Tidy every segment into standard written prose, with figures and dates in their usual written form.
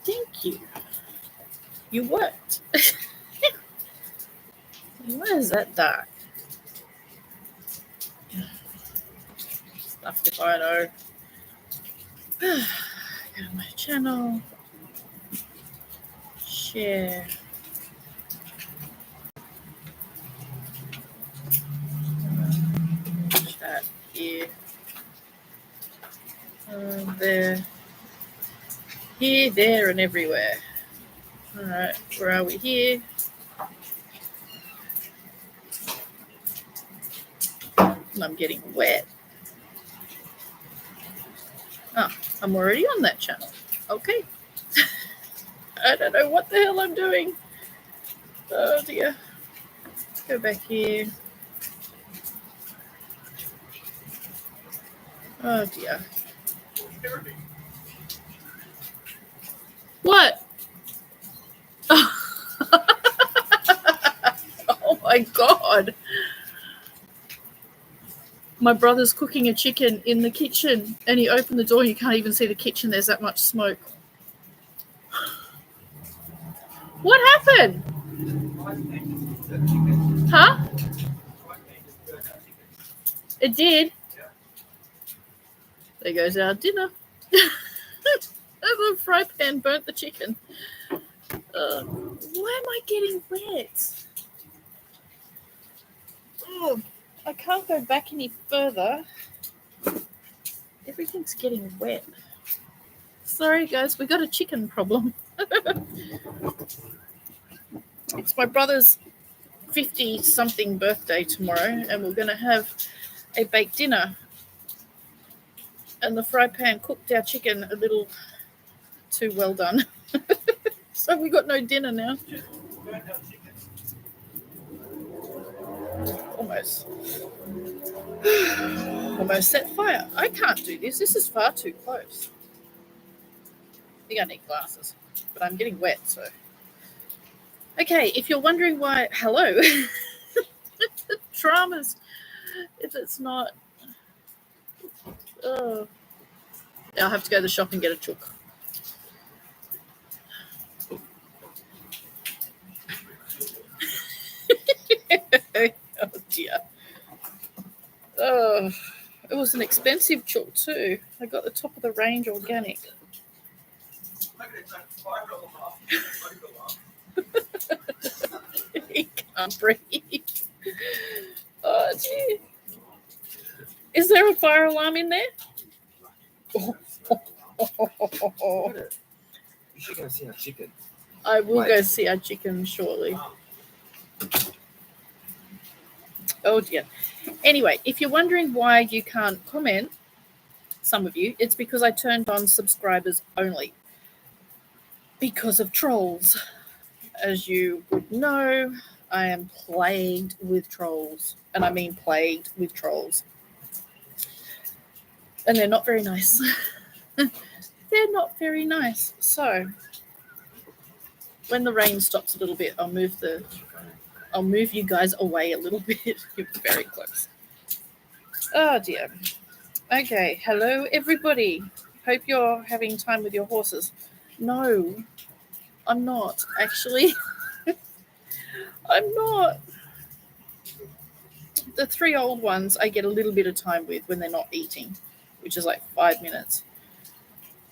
Thank you. You worked. Why is that dark? Stuff if I know. Go to my channel. Share. Chat here. There. Here, there, and everywhere. Alright, where are we? Here. I'm getting wet. Oh, I'm already on that channel. Okay. I don't know what the hell I'm doing. Oh dear. Let's go back here. Oh dear. What? Oh my god. My brother's cooking a chicken in the kitchen and he opened the door and you can't even see the kitchen. There's that much smoke. What happened? Huh? It did? There goes our dinner. The fry pan burnt the chicken. Why am I getting wet? Oh, I can't go back any further. Everything's getting wet. Sorry, guys, we got a chicken problem. It's my brother's 50-something birthday tomorrow, and we're going to have a baked dinner. And the fry pan cooked our chicken a little too well done. So we got no dinner now. Almost set fire. I can't do this. This is far too close. I think I need glasses, but I'm getting wet, so. Okay, if you're wondering why, hello, dramas, if it's not, I'll have to go to the shop and get a chook. Oh dear. Oh, it was an expensive chook too. I got the top of the range organic. He can't breathe. Oh dear. Is there a fire alarm in there? You should go see our chicken. I will go see our chicken shortly. Oh dear. Anyway, if you're wondering why you can't comment, some of you, it's because I turned on subscribers only. Because of trolls. As you would know, I am plagued with trolls. And I mean plagued with trolls. And they're not very nice. They're not very nice. So, when the rain stops a little bit, I'll move you guys away a little bit. You're very close. Oh dear. Okay, hello everybody. Hope you're having time with your horses. No, I'm not, actually. I'm not. The 3 old ones I get a little bit of time with when they're not eating, which is like 5 minutes.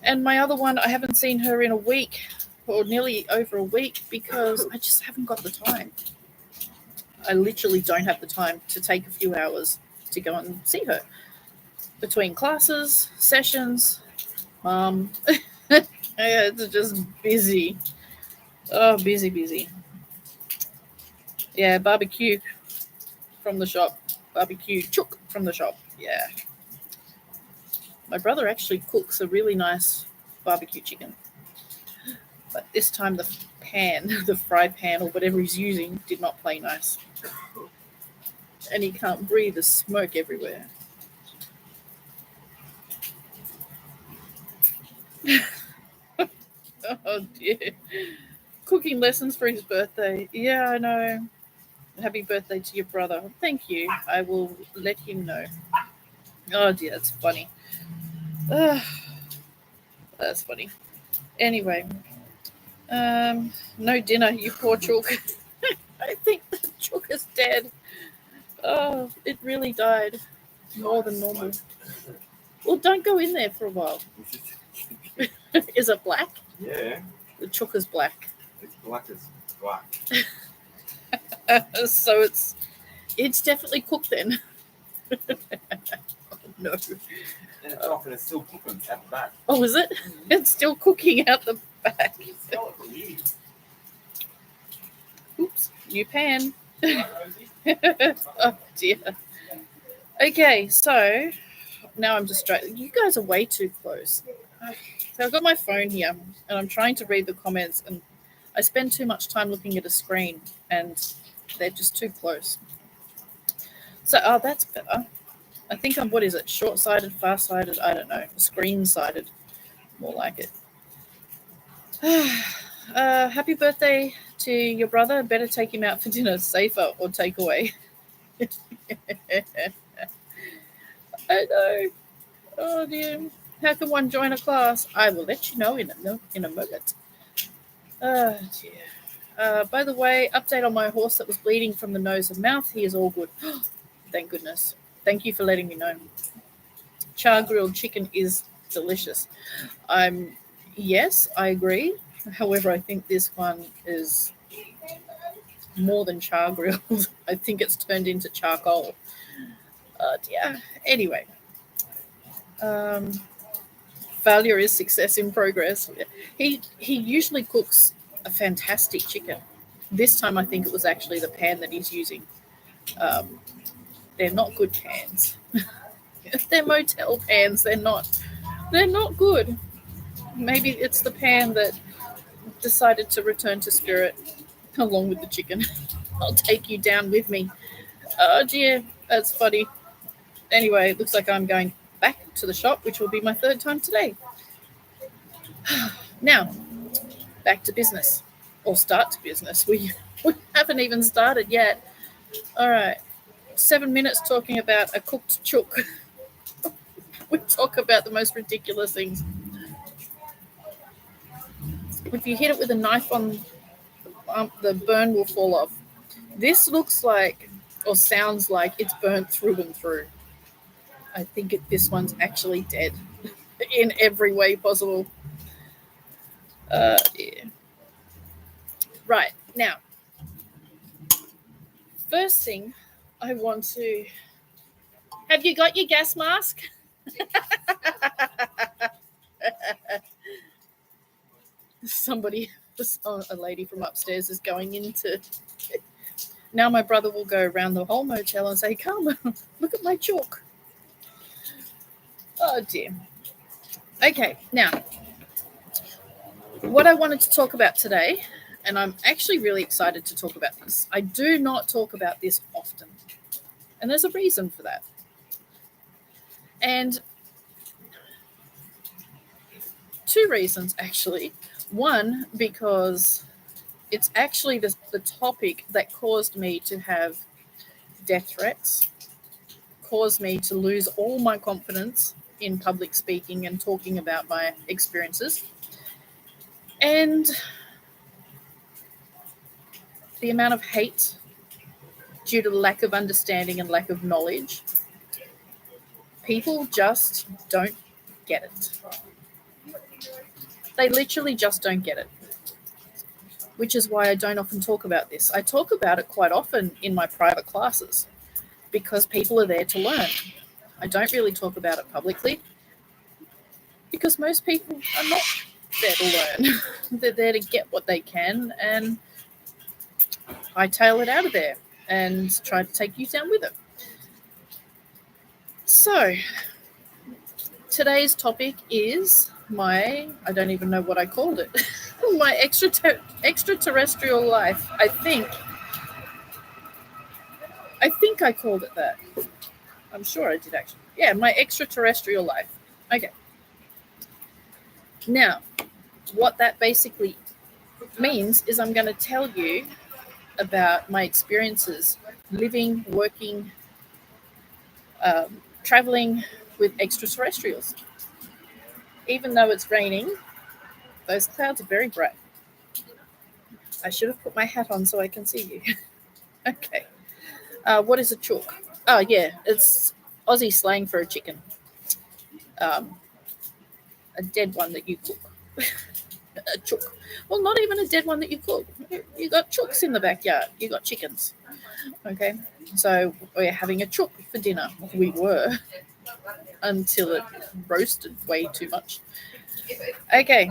And my other one, I haven't seen her in a week, or nearly over a week, because I just haven't got the time. I literally don't have the time to take a few hours to go and see her. Between classes, sessions, it's just busy. Oh, busy. Yeah, barbecue from the shop. Barbecue chook from the shop. Yeah. My brother actually cooks a really nice barbecue chicken. But this time the pan, the fry pan or whatever he's using, did not play nice. And he can't breathe, there's smoke everywhere. Oh dear. Cooking lessons for his birthday. Yeah, I know. Happy birthday to your brother. Thank you. I will let him know. Oh dear, that's funny. That's funny. Anyway, No dinner, you poor chook. I think the chook is dead. Oh, it really died more than normal. Well, don't go in there for a while. Is it black? Yeah, The chook is black. it's black as black. So it's definitely cooked then. Oh, no. And it's off and it's still cooking at the back. Oh, is it? It's still cooking out the back. You can smell it from here. Oops, new pan. Right, Rosie? Oh dear. Okay, so now I'm distracted. You guys are way too close. So I've got my phone here and I'm trying to read the comments and I spend too much time looking at a screen and they're just too close. So, oh, that's better. I think I'm, what is it? Short-sighted, far-sighted? I don't know. Screen-sighted. More like it. Happy birthday to your brother. Better take him out for dinner. Safer or takeaway. I know. Oh dear. How can one join a class? I will let you know in a moment. Oh dear. By the way, update on my horse that was bleeding from the nose and mouth. He is all good. Thank goodness. Thank you for letting me know. Char grilled chicken is delicious. Yes, I agree. However, I think this one is more than char grilled. I think it's turned into charcoal. Yeah. Anyway, failure is success in progress. He usually cooks a fantastic chicken. This time, I think it was actually the pan that he's using. Um, they're not good pans. They're motel pans. They're not. They're not good. Maybe it's the pan that decided to return to spirit along with the chicken. I'll take you down with me. Oh dear, that's funny. Anyway, it looks like I'm going back to the shop, which will be my third time today. Now, back to business. Or start to business. We haven't even started yet. All right. 7 minutes talking about a cooked chook. We talk about the most ridiculous things. If you hit it with a knife on the burn will fall off. This looks like or sounds like it's burnt through and through. I think this one's actually dead in every way possible. Yeah. Right, now, first thing I want to... Have you got your gas mask? Somebody, a lady from upstairs is going into... Now my brother will go around the whole motel and say, come, look at my chalk. Oh dear. Okay, now, what I wanted to talk about today, and I'm actually really excited to talk about this. I do not talk about this often, and there's a reason for that. And two reasons, actually. One, because it's actually the topic that caused me to have death threats, caused me to lose all my confidence in public speaking and talking about my experiences. And the amount of hate due to lack of understanding and lack of knowledge. People just don't get it. They literally just don't get it. Which is why I don't often talk about this. I talk about it quite often in my private classes because people are there to learn. I don't really talk about it publicly because most people are not there to learn. They're there to get what they can and hightail it out of there and try to take you down with it. So, today's topic is I don't even know what I called it, my extraterrestrial life. I think I called it that. I'm sure I did actually. Yeah, my extraterrestrial life. Okay. Now, what that basically means is I'm going to tell you about my experiences living, working, traveling with extraterrestrials. Even though it's raining, those clouds are very bright. I should have put my hat on so I can see you. Okay. What is a chook? Oh, yeah, it's Aussie slang for a chicken. Um, a dead one that you cook. A chook. Well, not even a dead one that you cook. You got chooks in the backyard. You got chickens. Okay. So we're having a chook for dinner. We were until it roasted way too much. Okay.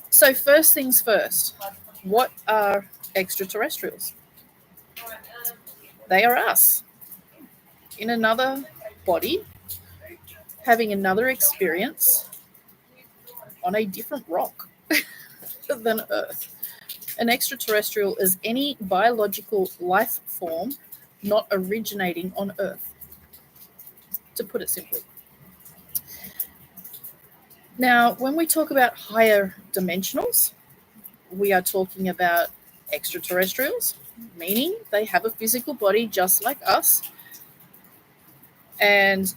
So first things first. What are extraterrestrials? They are us in another body having another experience on a different rock than Earth. An extraterrestrial is any biological life form not originating on Earth, to put it simply. Now, when we talk about higher dimensionals, we are talking about extraterrestrials, meaning they have a physical body just like us, and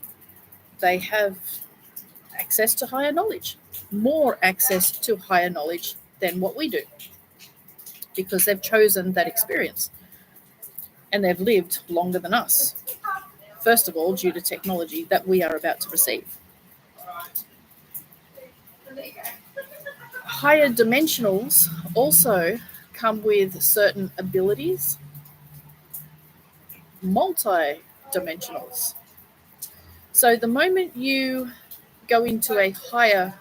they have access to higher knowledge, more access to higher knowledge than what we do, because they've chosen that experience and they've lived longer than us. First of all, due to technology that we are about to receive. Higher dimensionals also come with certain abilities, multi-dimensionals. So the moment you go into a higher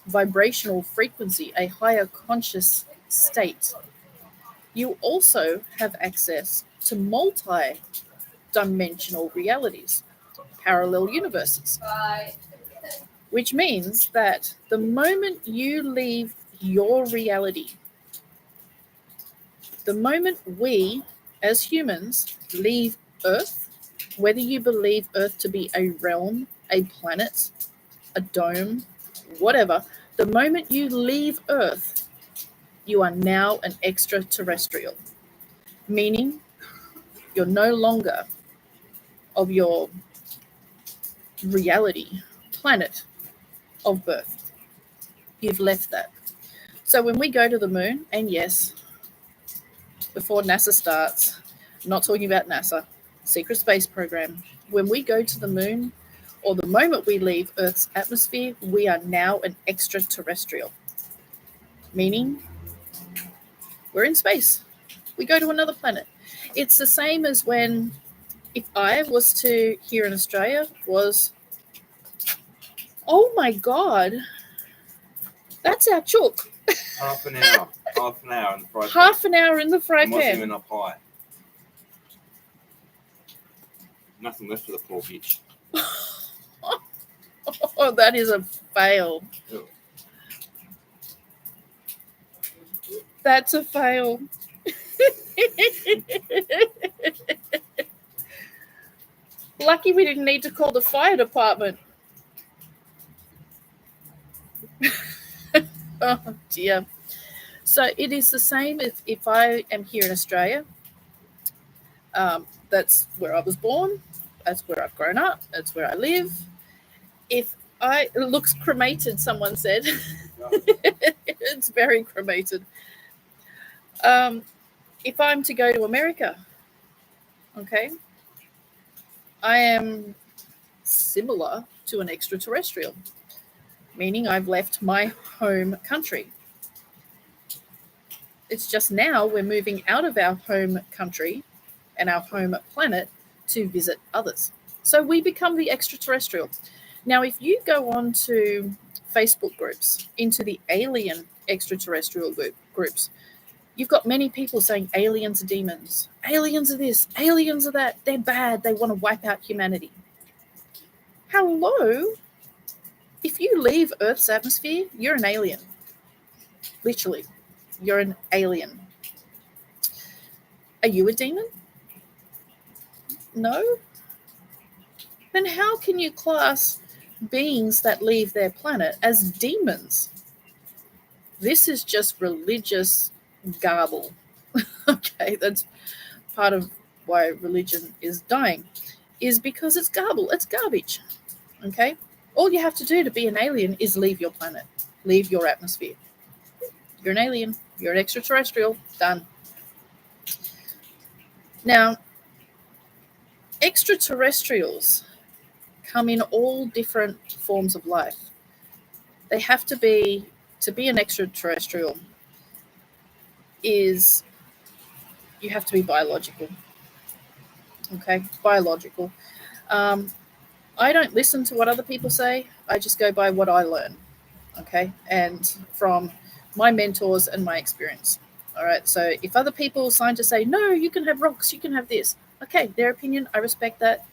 vibrational frequency, a higher conscious state, you also have access to multi-dimensional realities, parallel universes, which means that the moment you leave your reality, the moment we as humans leave Earth, whether you believe Earth to be a realm, a planet, a dome, whatever, the moment you leave Earth, you are now an extraterrestrial, meaning you're no longer of your reality, planet of birth. You've left that. So when we go to the moon, and yes, before NASA starts, I'm not talking about NASA, secret space program, when we go to the moon, or the moment we leave Earth's atmosphere, we are now an extraterrestrial, meaning we're in space. We go to another planet. It's the same as when, if I was to, here in Australia, was, oh my God, that's our chook. Half an hour. Half an hour in the fry pan. Half an hour in the fry It wasn't pan. even up high. Nothing left for the poor bitch. Oh, that is a fail. Ew. That's a fail. Lucky we didn't need to call the fire department. Oh dear. So it is the same if I am here in Australia. That's where I was born. That's where I've grown up. That's where I live. If it looks cremated, someone said. It's very cremated. If I'm to go to America, okay, I am similar to an extraterrestrial, meaning I've left my home country. It's just now we're moving out of our home country and our home planet to visit others. So we become the extraterrestrial. Now, if you go on to Facebook groups, into the alien extraterrestrial groups, you've got many people saying aliens are demons, aliens are this, aliens are that, they're bad, they want to wipe out humanity. Hello? If you leave Earth's atmosphere, you're an alien. Literally, you're an alien. Are you a demon? No? Then how can you class beings that leave their planet as demons? This is just religious garble. Okay, that's part of why religion is dying, is because it's garble, it's garbage. Okay? All you have to do to be an alien is leave your planet, leave your atmosphere. You're an alien. You're an extraterrestrial. Done. Now, extraterrestrials come in all different forms of life. They have to be an extraterrestrial is you have to be biological. Okay, biological. I don't listen to what other people say. I just go by what I learn. Okay, and from my mentors and my experience. All right, so if other people scientists say, no, you can have rocks, you can have this, okay, their opinion, I respect that,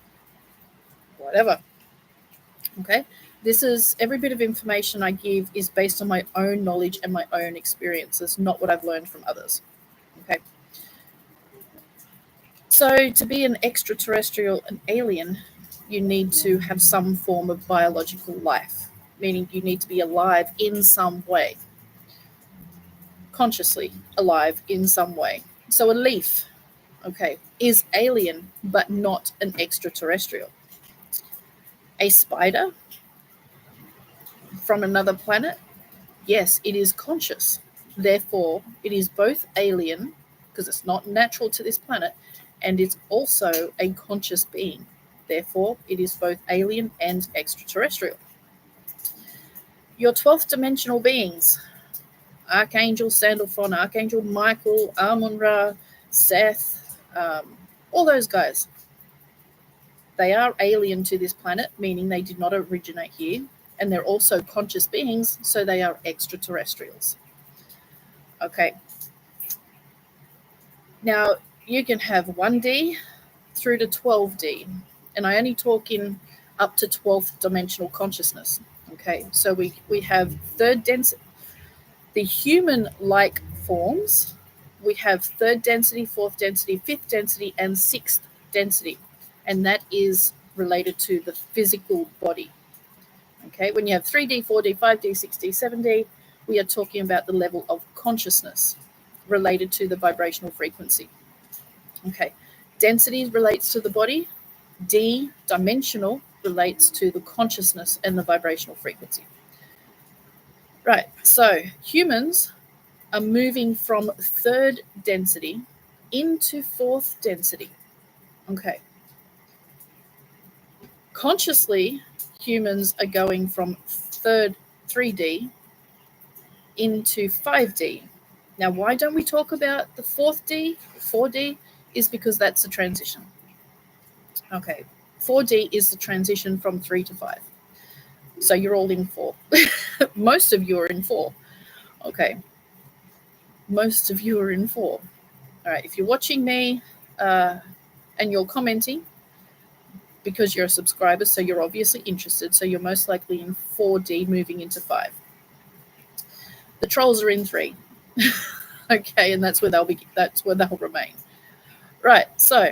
whatever. Okay, this is every bit of information I give is based on my own knowledge and my own experiences, not what I've learned from others. Okay, so to be an extraterrestrial, an alien, you need to have some form of biological life, meaning you need to be alive in some way, consciously alive in some way. So a leaf, okay, is alien but not an extraterrestrial. A spider from another planet, yes, it is conscious. Therefore, it is both alien, because it's not natural to this planet, and it's also a conscious being. Therefore, it is both alien and extraterrestrial. Your 12th dimensional beings, Archangel Sandalphon, Archangel Michael, Amun-Ra, Seth, all those guys, they are alien to this planet, meaning they did not originate here, and they're also conscious beings, so they are extraterrestrials. Okay. Now, you can have 1D through to 12D, and I only talk in up to 12th dimensional consciousness. Okay, so we have third density, the human-like forms. We have third density, fourth density, fifth density, and sixth density, and that is related to the physical body. Okay, when you have 3D, 4D, 5D, 6D, 7D, we are talking about the level of consciousness related to the vibrational frequency. Okay, density relates to the body. D, dimensional, relates to the consciousness and the vibrational frequency. Right, so humans are moving from third density into fourth density. Okay. Consciously, humans are going from third 3D into 5D. Now, why don't we talk about the 4D? 4D is because that's a transition. Okay, 4D is the transition from 3 to 5. So you're all in 4. Most of you are in 4. Okay, most of you are in 4. All right, if you're watching me and you're commenting, because you're a subscriber, so you're obviously interested, so you're most likely in 4D moving into 5. The trolls are in 3. Okay, and that's where they'll remain. Right, so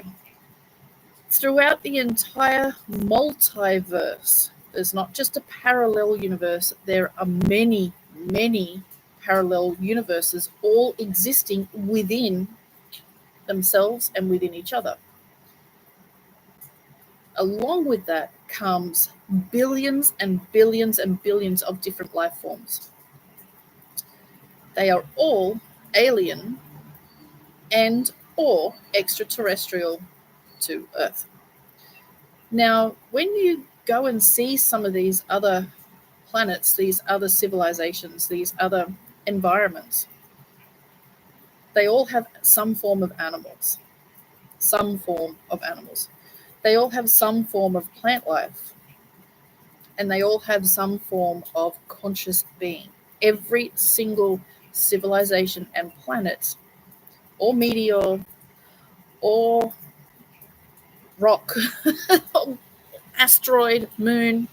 throughout the entire multiverse, there's not just a parallel universe, there are many, many parallel universes all existing within themselves and within each other. Along with that comes billions and billions and billions of different life forms. They are all alien and or extraterrestrial to Earth. Now, when you go and see some of these other planets, these other civilizations, these other environments, they all have some form of animals. Some form of animals. They all have some form of plant life. And they all have some form of conscious being. Every single civilization and planet, or meteor, or rock, asteroid, moon,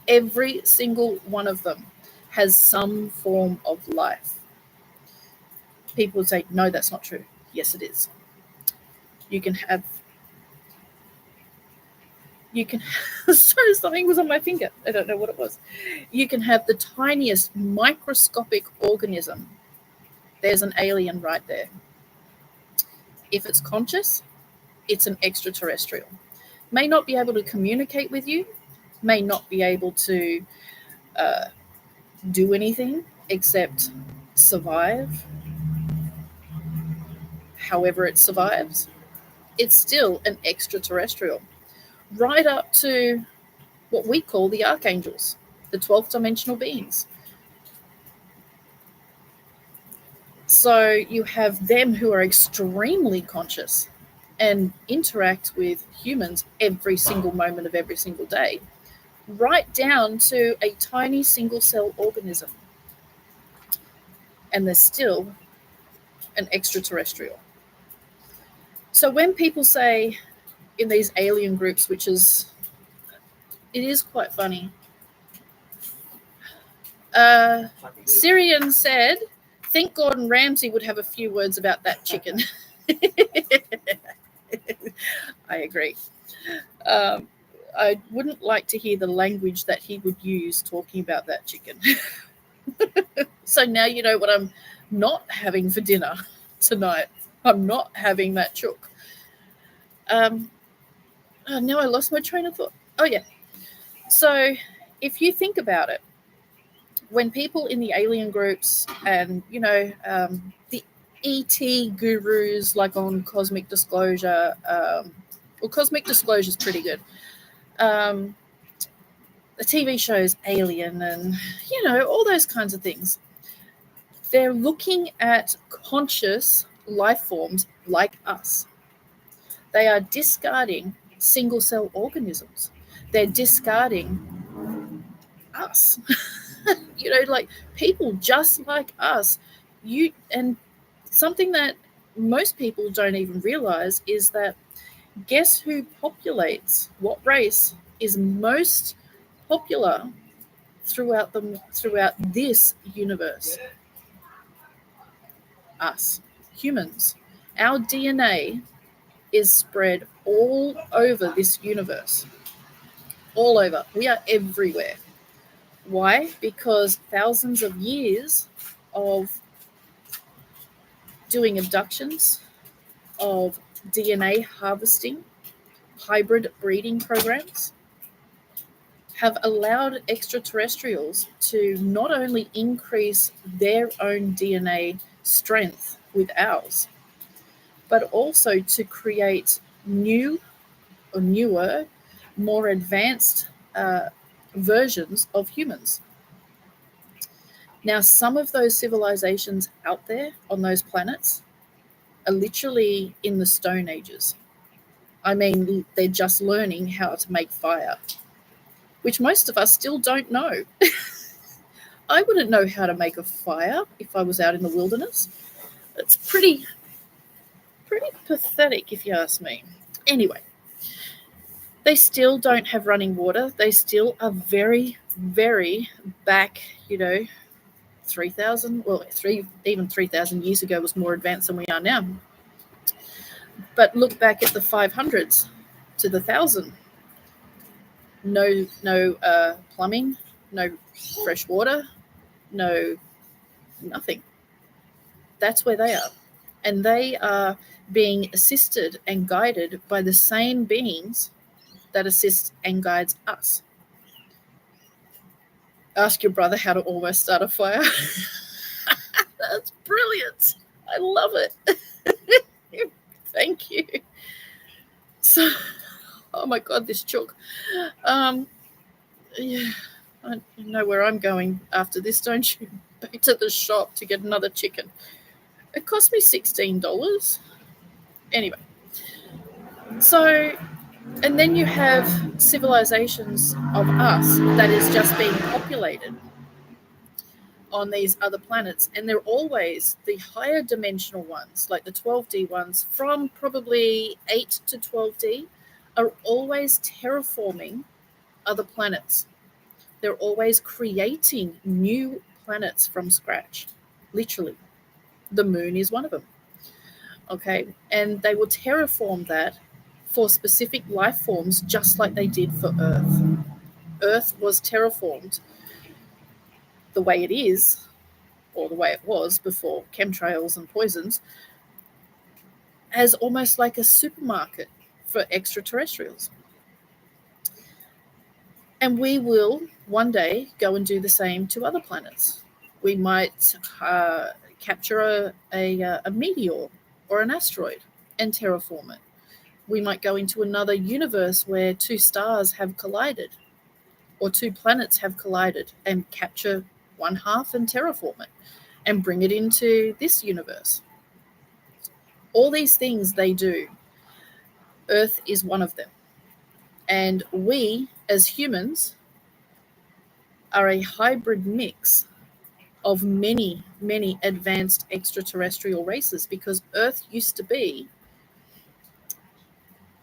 every single one of them has some form of life. People would say, no, that's not true. Yes, it is. You can have sorry, something was on my finger. I don't know what it was. You can have the tiniest microscopic organism. There's an alien right there. If it's conscious, it's an extraterrestrial. May not be able to communicate with you, may not be able to do anything except survive, however it survives, it's still an extraterrestrial, right up to what we call the archangels, the 12th dimensional beings. So you have them who are extremely conscious and interact with humans every single moment of every single day, right down to a tiny single cell organism. And they're still an extraterrestrial. So when people say in these alien groups, which is, it is quite funny. Syrian said, think Gordon Ramsay would have a few words about that chicken. I agree. I wouldn't like to hear the language that he would use talking about that chicken. So now you know what I'm not having for dinner tonight. I'm not having that chook. Now I lost my train of thought. Oh, yeah. So if you think about it, when people in the alien groups and, the ET gurus like on Cosmic Disclosure, well, Cosmic Disclosure is pretty good. The TV shows Alien and, all those kinds of things. They're looking at conscious life forms like us. They are discarding single cell organisms. They're discarding us. Like people just like us. And something that most people don't even realize is that guess who populates, what race is most popular throughout this universe? Us, humans. Our DNA is spread all over this universe. All over. We are everywhere. Why? Because thousands of years of doing abductions, of DNA harvesting, hybrid breeding programs have allowed extraterrestrials to not only increase their own DNA strength with ours, but also to create new or newer, more advanced versions of humans. Now, some of those civilizations out there on those planets are literally in the Stone Ages. I mean, they're just learning how to make fire, which most of us still don't know. I wouldn't know how to make a fire if I was out in the wilderness. It's pretty pathetic, if you ask me. Anyway, they still don't have running water. They still are very, very back, 3,000, even 3,000 years ago was more advanced than we are now. But look back at the 500s to the 1,000. No plumbing, no fresh water, no nothing. That's where they are. And they are being assisted and guided by the same beings that assist and guides us. Ask your brother how to almost start a fire. That's brilliant. I love it. Thank you. So, oh my God, this chook. Yeah, I know where I'm going after this, don't you? Back to the shop to get another chicken. It cost me $16. Anyway, so, and then you have civilizations of us that is just being populated on these other planets, and they're always the higher dimensional ones, like the 12D ones, from probably 8 to 12D, are always terraforming other planets. They're always creating new planets from scratch, literally. The moon is one of them. Okay, and they will terraform that for specific life forms, just like they did for Earth. Earth was terraformed the way it is, or the way it was before chemtrails and poisons, as almost like a supermarket for extraterrestrials. And we will one day go and do the same to other planets. We might capture a meteor or an asteroid and terraform it. We might go into another universe where two stars have collided or two planets have collided and capture one half and terraform it and bring it into this universe. All these things they do. Earth is one of them. And we, as humans, are a hybrid mix of many, many advanced extraterrestrial races because Earth used to be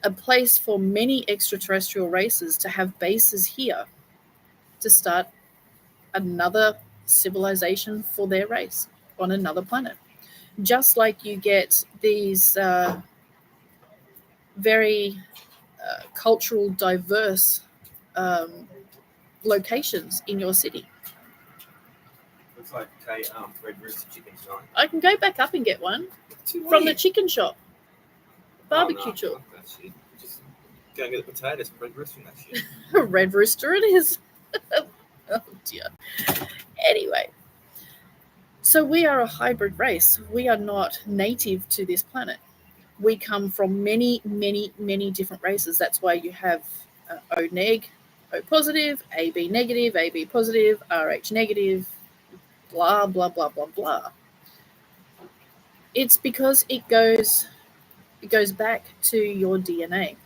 a place for many extraterrestrial races to have bases here to start another civilization for their race on another planet. Just like you get these very cultural diverse locations in your city. Looks like red rooster chicken shop. I can go back up and get one from the chicken shop. Barbecue chop. Fuck that shit. Just go and get the potatoes. Red rooster and that shit. A red rooster it is. Oh dear. Anyway, so we are a hybrid race. We are not native to this planet. We come from many, many, many different races. That's why you have O neg, O positive, AB negative, AB positive, RH negative, blah, blah, blah, blah, blah. It's because it goes back to your DNA.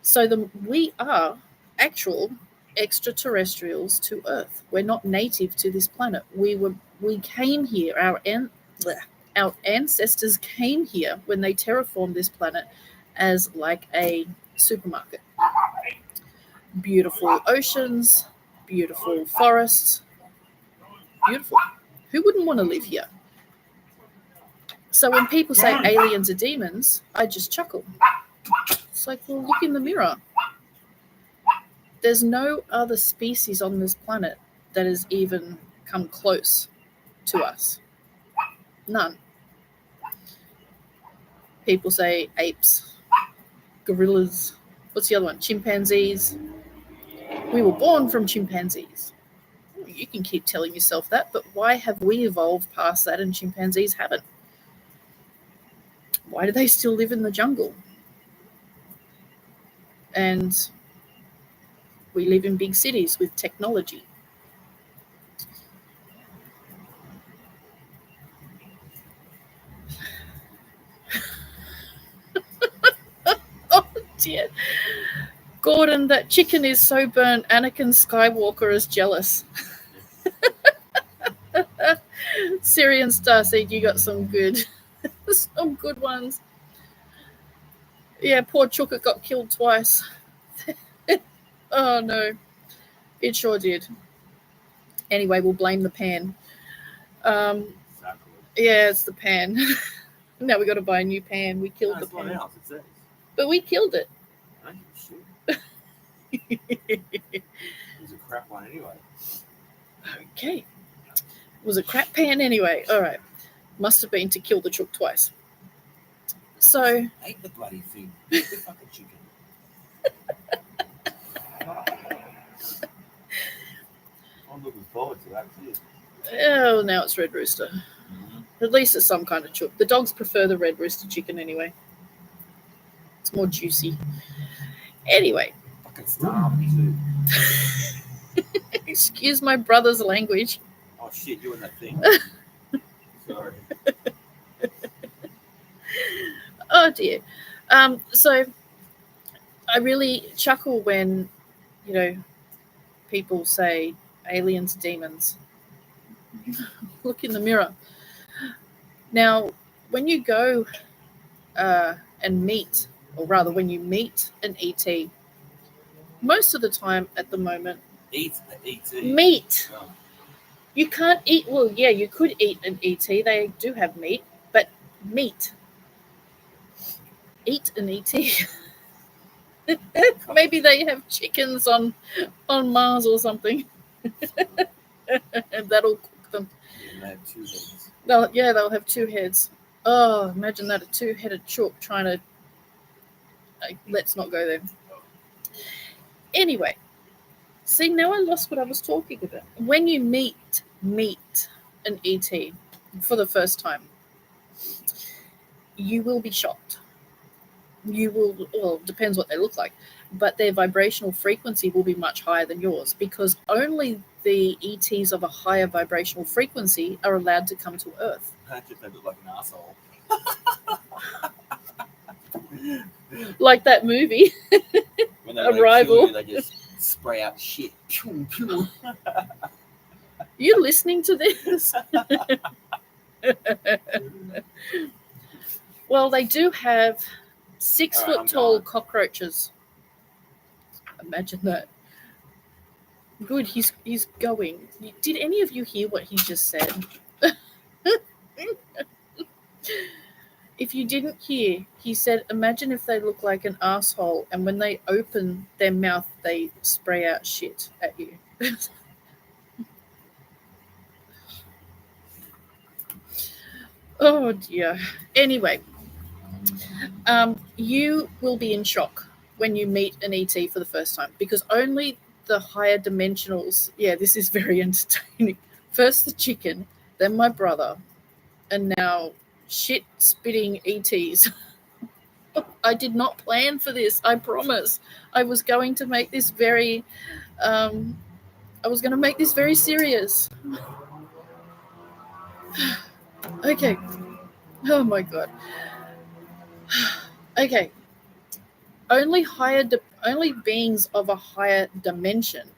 So we are actual extraterrestrials to Earth. We're not native to this planet. We came here. Our ancestors came here when they terraformed this planet as like a supermarket. Beautiful oceans, beautiful forests, beautiful. Who wouldn't want to live here? So when people say aliens are demons, I just chuckle. It's like, well, look in the mirror. There's no other species on this planet that has even come close to us. None. People say apes, gorillas. What's the other one? Chimpanzees. We were born from chimpanzees. You can keep telling yourself that, but why have we evolved past that and chimpanzees haven't? Why do they still live in the jungle? And we live in big cities with technology. Oh dear. Gordon, that chicken is so burnt, Anakin Skywalker is jealous. Syrian Starseed, you got some good ones. Yeah, poor Chooka got killed twice. Oh no, it sure did. Anyway, we'll blame the pan. Yeah, it's the pan. Now we got to buy a new pan. We killed the pan. Else, it says. But we killed it. No, it was a crap one anyway. Okay. It was a crap pan anyway. All right. Must have been to kill the chook twice. So. I ate the bloody thing. Eat the fucking chicken. I'm looking forward to that too. Oh, now it's red rooster. Mm-hmm. At least it's some kind of chook. The dogs prefer the red rooster chicken anyway. It's more juicy. Anyway. Fucking starved too. Excuse my brother's language. Oh shit, you and that thing. Sorry. Oh dear. So I really chuckle when, people say aliens, demons. Look in the mirror. Now, when you go and meet, or rather when you meet an ET, most of the time at the moment, Eat the ET. Meat. Oh. You can't eat, well, yeah, you could eat an ET. They do have meat, but meat. Eat an ET. Maybe they have chickens on Mars or something. And that'll cook them. Yeah, they have 2 heads. They'll have 2 heads. Oh, imagine that, a 2-headed chook trying to... let's not go there. Anyway, See, now I lost what I was talking about. When you meet an ET for the first time, you will be shocked. You will, well, depends what they look like, but their vibrational frequency will be much higher than yours because only the ETs of a higher vibrational frequency are allowed to come to Earth. Imagine if they look like an asshole. Like that movie. When they Arrival. kill you, they just spray out shit. Pew, pew. You listening to this? Well, they do have 6 All right, foot I'm tall going. cockroaches. Imagine that. Good, he's going. Did any of you hear what he just said? If you didn't hear, he said, imagine if they look like an asshole and when they open their mouth, they spray out shit at you. Oh dear. Anyway, you will be in shock when you meet an ET for the first time because only the higher dimensionals, yeah, this is very entertaining. First the chicken, then my brother, and now shit spitting ETs. I did not plan for this, I promise. I was going to make this very serious. Okay. Oh my god. Okay. Only beings of a higher dimension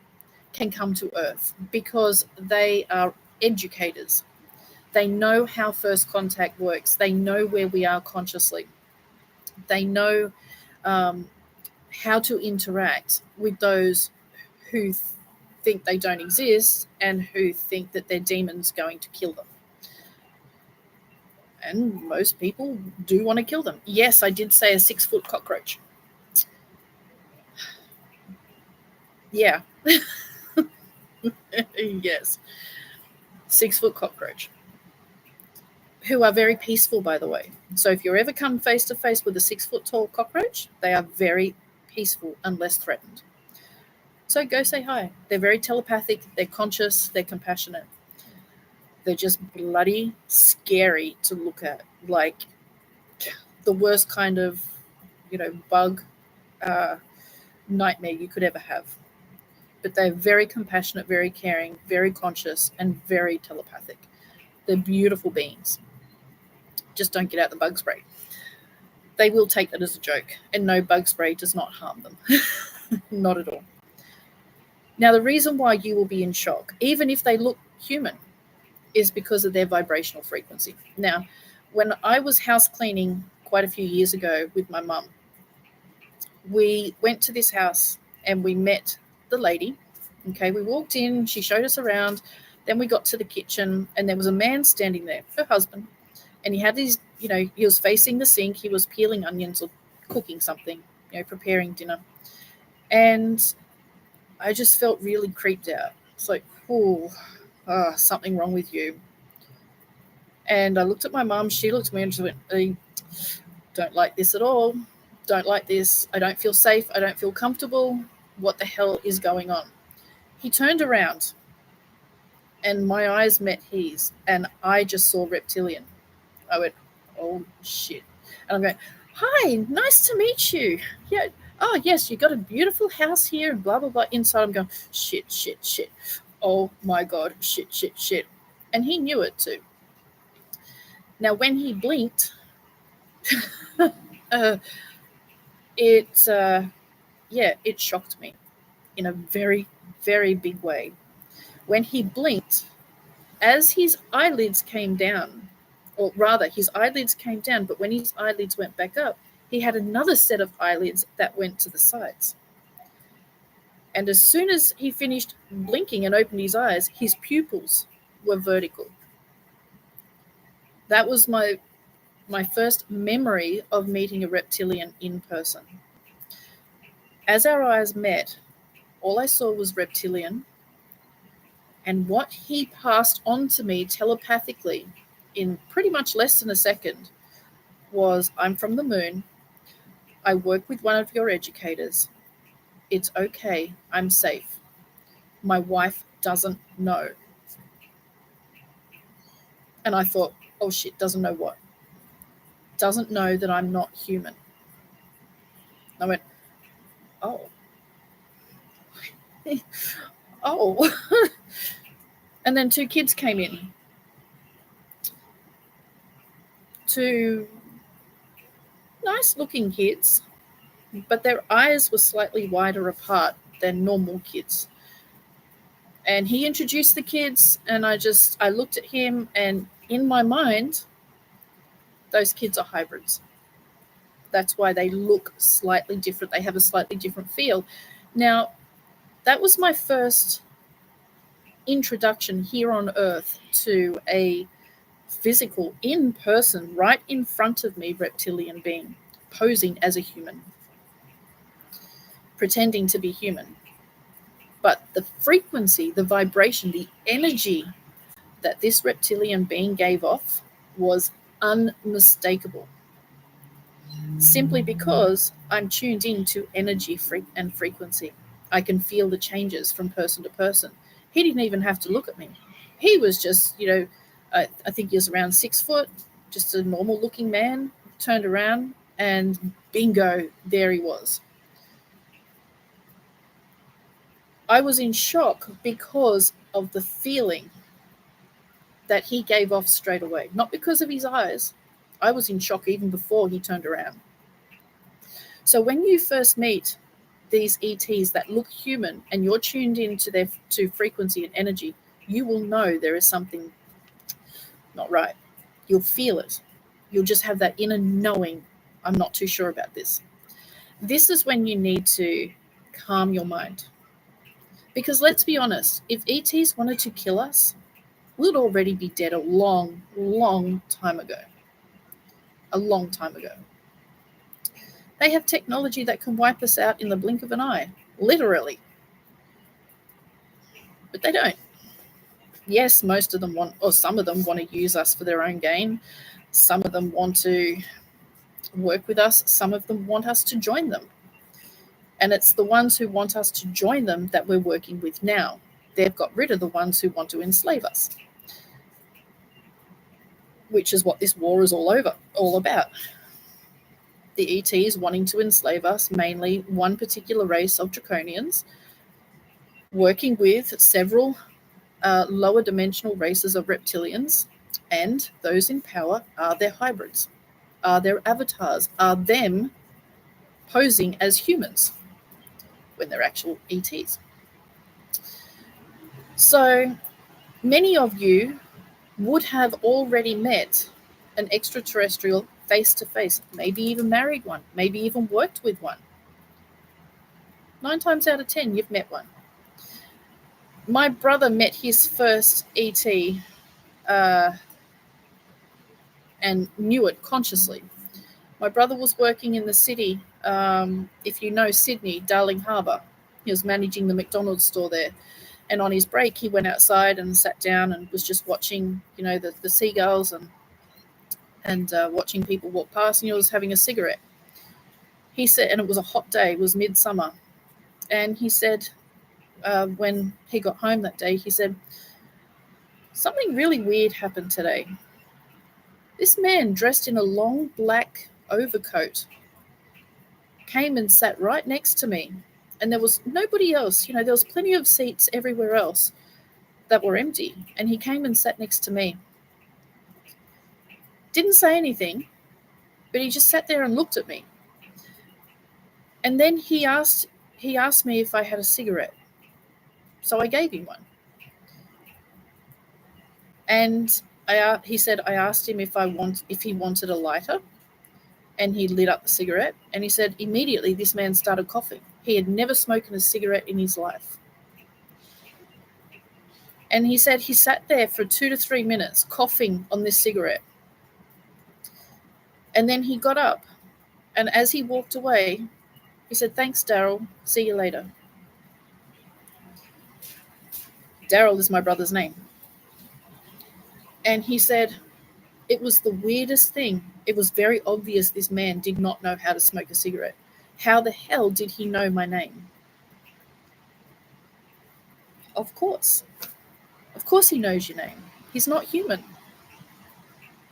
can come to Earth because they are educators. They know how first contact works. They know where we are consciously. They know how to interact with those who think they don't exist and who think that their demon's going to kill them. And most people do want to kill them. Yes, I did say a 6-foot cockroach. Yeah. Yes. 6-foot cockroach. Who are very peaceful, by the way. So if you ever come face to face with a 6-foot tall cockroach, they are very peaceful unless threatened. So go say hi. They're very telepathic, they're conscious, they're compassionate. They're just bloody scary to look at. Like the worst kind of, bug nightmare you could ever have. But they're very compassionate, very caring, very conscious, and very telepathic. They're beautiful beings. Just don't get out the bug spray. They will take that as a joke, and no, bug spray does not harm them. Not at all. Now, the reason why you will be in shock, even if they look human, is because of their vibrational frequency. Now, when I was house cleaning quite a few years ago with my mum, we went to this house and we met the lady. Okay, we walked in, she showed us around, then we got to the kitchen and there was a man standing there, her husband, and he had these, he was facing the sink, he was peeling onions or cooking something, preparing dinner. And I just felt really creeped out. It's like, something wrong with you. And I looked at my mum, she looked at me and she went, I don't like this at all. Don't like this. I don't feel safe. I don't feel comfortable. What the hell is going on? He turned around and my eyes met his and I just saw reptilian. I went, oh shit. And I'm going, hi, nice to meet you. Yeah. Oh yes, you got a beautiful house here and blah, blah, blah. Inside I'm going, shit, shit, shit. Oh my God, shit, shit, shit. And he knew it too. Now, when he blinked, it shocked me in a very, very big way. When he blinked, as his eyelids came down, or rather, his eyelids came down, but when his eyelids went back up, he had another set of eyelids that went to the sides. And as soon as he finished blinking and opened his eyes, his pupils were vertical. That was my first memory of meeting a reptilian in person. As our eyes met, all I saw was reptilian, and what he passed on to me telepathically in pretty much less than a second was, I'm from the moon, I work with one of your educators, it's okay, I'm safe. My wife doesn't know. And I thought, oh shit, doesn't know what? Doesn't know that I'm not human. I went, oh. Oh. And then 2 kids came in. 2 nice looking kids, but their eyes were slightly wider apart than normal kids. And he introduced the kids, and I looked at him, and in my mind, those kids are hybrids. That's why they look slightly different. They have a slightly different feel. Now, that was my first introduction here on Earth to a physical, in person, right in front of me, reptilian being, posing as a human, pretending to be human. But the frequency, the vibration, the energy that this reptilian being gave off was unmistakable. Simply because I'm tuned into energy and frequency. I can feel the changes from person to person. He didn't even have to look at me. He was just, I think he was around 6 foot, just a normal looking man, turned around and bingo, there he was. I was in shock because of the feeling that he gave off straight away. Not because of his eyes. I was in shock even before he turned around. So when you first meet these ETs that look human and you're tuned into their to frequency and energy, you will know there is something not right. You'll feel it. You'll just have that inner knowing, I'm not too sure about this. This is when you need to calm your mind. Because let's be honest, if ETs wanted to kill us, we'd already be dead a long, long time ago. A long time ago. They have technology that can wipe us out in the blink of an eye, literally. But they don't. Yes, most of them want, or some of them want to use us for their own gain. Some of them want to work with us. Some of them want us to join them. And it's the ones who want us to join them that we're working with now. They've got rid of the ones who want to enslave us, which is what this war is all about. The ETs wanting to enslave us, mainly one particular race of draconians, working with several lower dimensional races of reptilians, and those in power are their hybrids, are their avatars, are them posing as humans when they're actual ETs. So many of you would have already met an extraterrestrial face-to-face, maybe even married one, maybe even worked with one. 9 times out of 10, you've met one. My brother met his first ET and knew it consciously. My brother was working in the city, if you know Sydney, Darling Harbour. He was managing the McDonald's store there. And on his break, he went outside and sat down and was just watching, the seagulls and watching people walk past, and he was having a cigarette. He said, and it was a hot day, it was midsummer. And he said, when he got home that day, he said, something really weird happened today. This man dressed in a long black overcoat came and sat right next to me. And there was nobody else. There was plenty of seats everywhere else that were empty. And he came and sat next to me. Didn't say anything, but he just sat there and looked at me. And then he asked me if I had a cigarette. So I gave him one. And he said I asked him if he wanted a lighter. And he lit up the cigarette, and he said immediately this man started coughing. He had never smoked a cigarette in his life. And he said he sat there for 2 to 3 minutes coughing on this cigarette. And then he got up, and as he walked away, he said, thanks, Daryl. See you later. Daryl is my brother's name. And he said, it was the weirdest thing. It was very obvious this man did not know how to smoke a cigarette. How the hell did he know my name? Of course. Of course he knows your name. He's not human.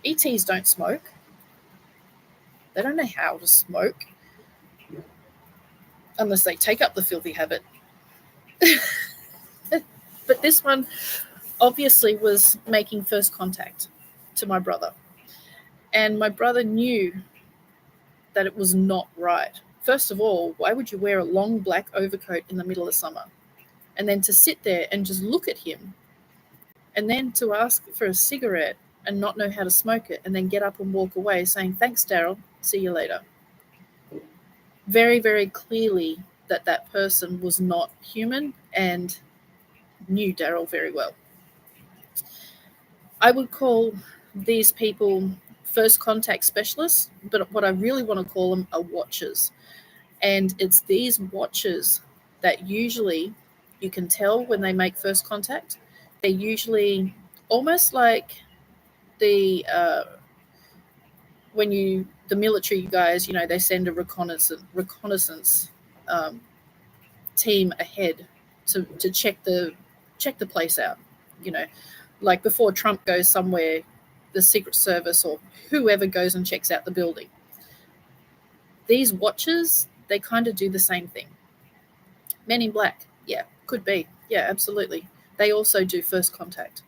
ETs don't smoke. They don't know how to smoke unless they take up the filthy habit. But this one obviously was making first contact to my brother. And my brother knew that it was not right. First of all, why would you wear a long black overcoat in the middle of summer? And then to sit there and just look at him, and then to ask for a cigarette and not know how to smoke it, and then get up and walk away saying, "Thanks, Daryl, see you later." Very, very clearly that person was not human and knew Daryl very well. I would call these people first contact specialists, but what I really want to call them are watchers. And it's these watchers that usually you can tell when they make first contact. They're usually almost like the the military guys, they send a reconnaissance team ahead to check the place out. Like before Trump goes somewhere, the Secret Service or whoever goes and checks out the building. These watchers, they kind of do the same thing. Men in Black, yeah, could be. Yeah, absolutely. They also do first contact.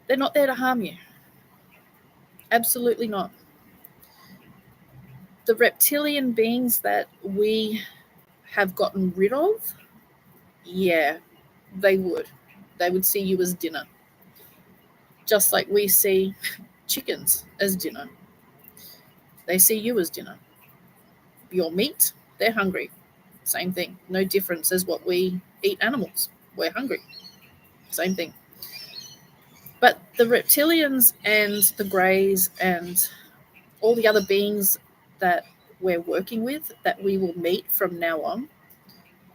They're not there to harm you. Absolutely not. The reptilian beings that we have gotten rid of, yeah, they would. They would see you as dinner. Just like we see chickens as dinner. They see you as dinner. Your meat, they're hungry. Same thing. No difference as what we eat animals. We're hungry. Same thing. But the reptilians and the greys and all the other beings that we're working with, that we will meet from now on,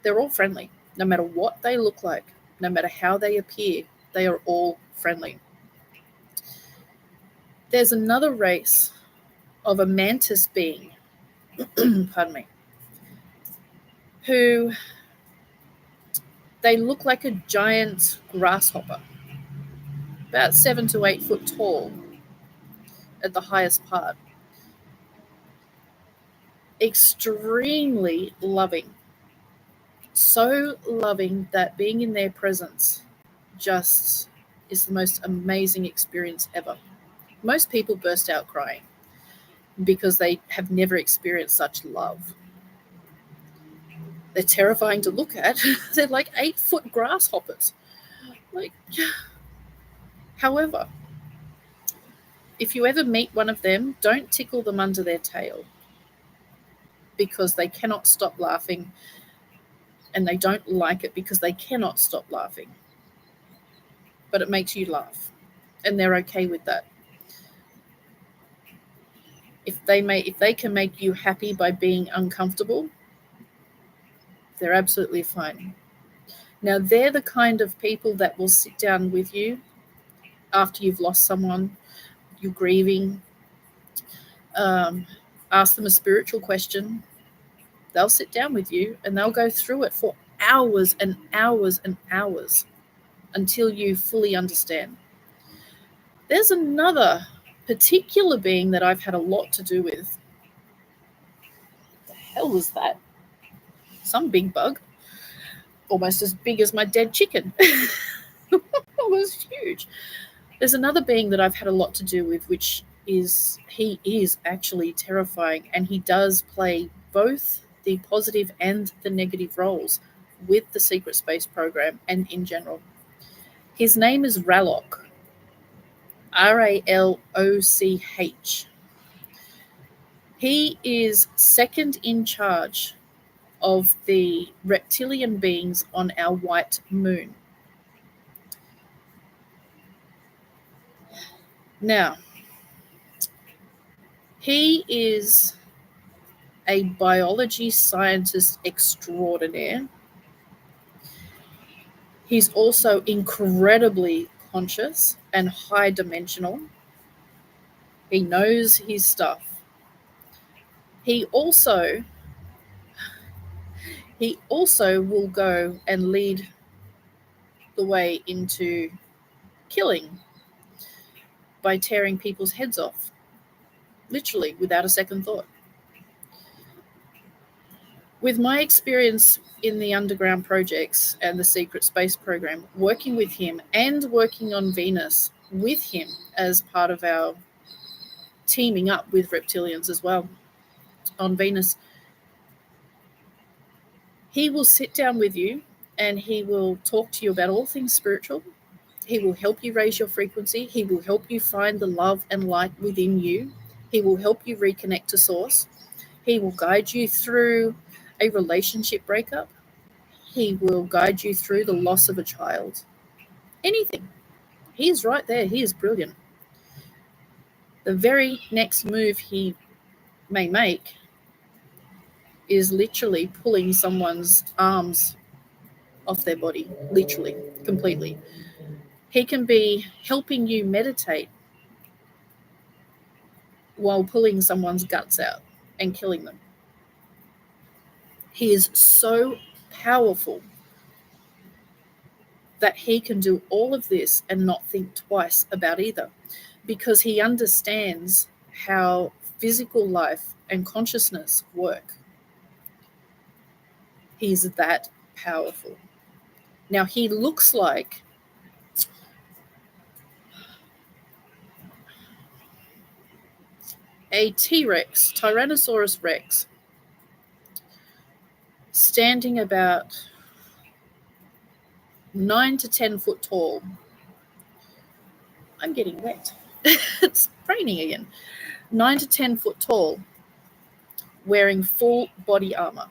they're all friendly. No matter what they look like, no matter how they appear, they are all friendly. There's another race of a mantis being, pardon me, who they look like a giant grasshopper, about 7 to 8 foot tall at the highest part. Extremely loving. So loving that being in their presence just is the most amazing experience ever. Most people burst out crying because they have never experienced such love. They're terrifying to look at. They're like 8-foot grasshoppers. However, if you ever meet one of them, don't tickle them under their tail, because they cannot stop laughing, and they don't like it because they cannot stop laughing. But it makes you laugh, and they're okay with that. If they can make you happy by being uncomfortable, they're absolutely fine. Now, they're the kind of people that will sit down with you after you've lost someone, you're grieving, ask them a spiritual question. They'll sit down with you and they'll go through it for hours and hours and hours until you fully understand. There's another particular being that I've had a lot to do with. What the hell was that? Some big bug. Almost as big as my dead chicken. It was huge. There's another being that I've had a lot to do with, which is, he is actually terrifying, and he does play both the positive and the negative roles with the Secret Space Program and in general. His name is Raloch. Raloch. He is second in charge of the reptilian beings on our white moon. Now, he is a biology scientist extraordinaire. He's also incredibly conscious and high dimensional. He knows his stuff. He also will go and lead the way into killing by tearing people's heads off, literally without a second thought. With my experience in the underground projects and the secret space program, working with him and working on Venus with him as part of our teaming up with reptilians as well on Venus, he will sit down with you and he will talk to you about all things spiritual. He will help you raise your frequency. He will help you find the love and light within you. He will help you reconnect to source. He will guide you through a relationship breakup. He will guide you through the loss of a child. Anything. He is right there. He is brilliant. The very next move he may make is literally pulling someone's arms off their body, literally, completely. He can be helping you meditate while pulling someone's guts out and killing them. He is so powerful that he can do all of this and not think twice about either, because he understands how physical life and consciousness work. He's that powerful. Now, he looks like a T-Rex, Tyrannosaurus Rex, standing about 9 to 10 foot tall. I'm getting wet. It's raining again. 9 to 10 foot tall, wearing full body armor.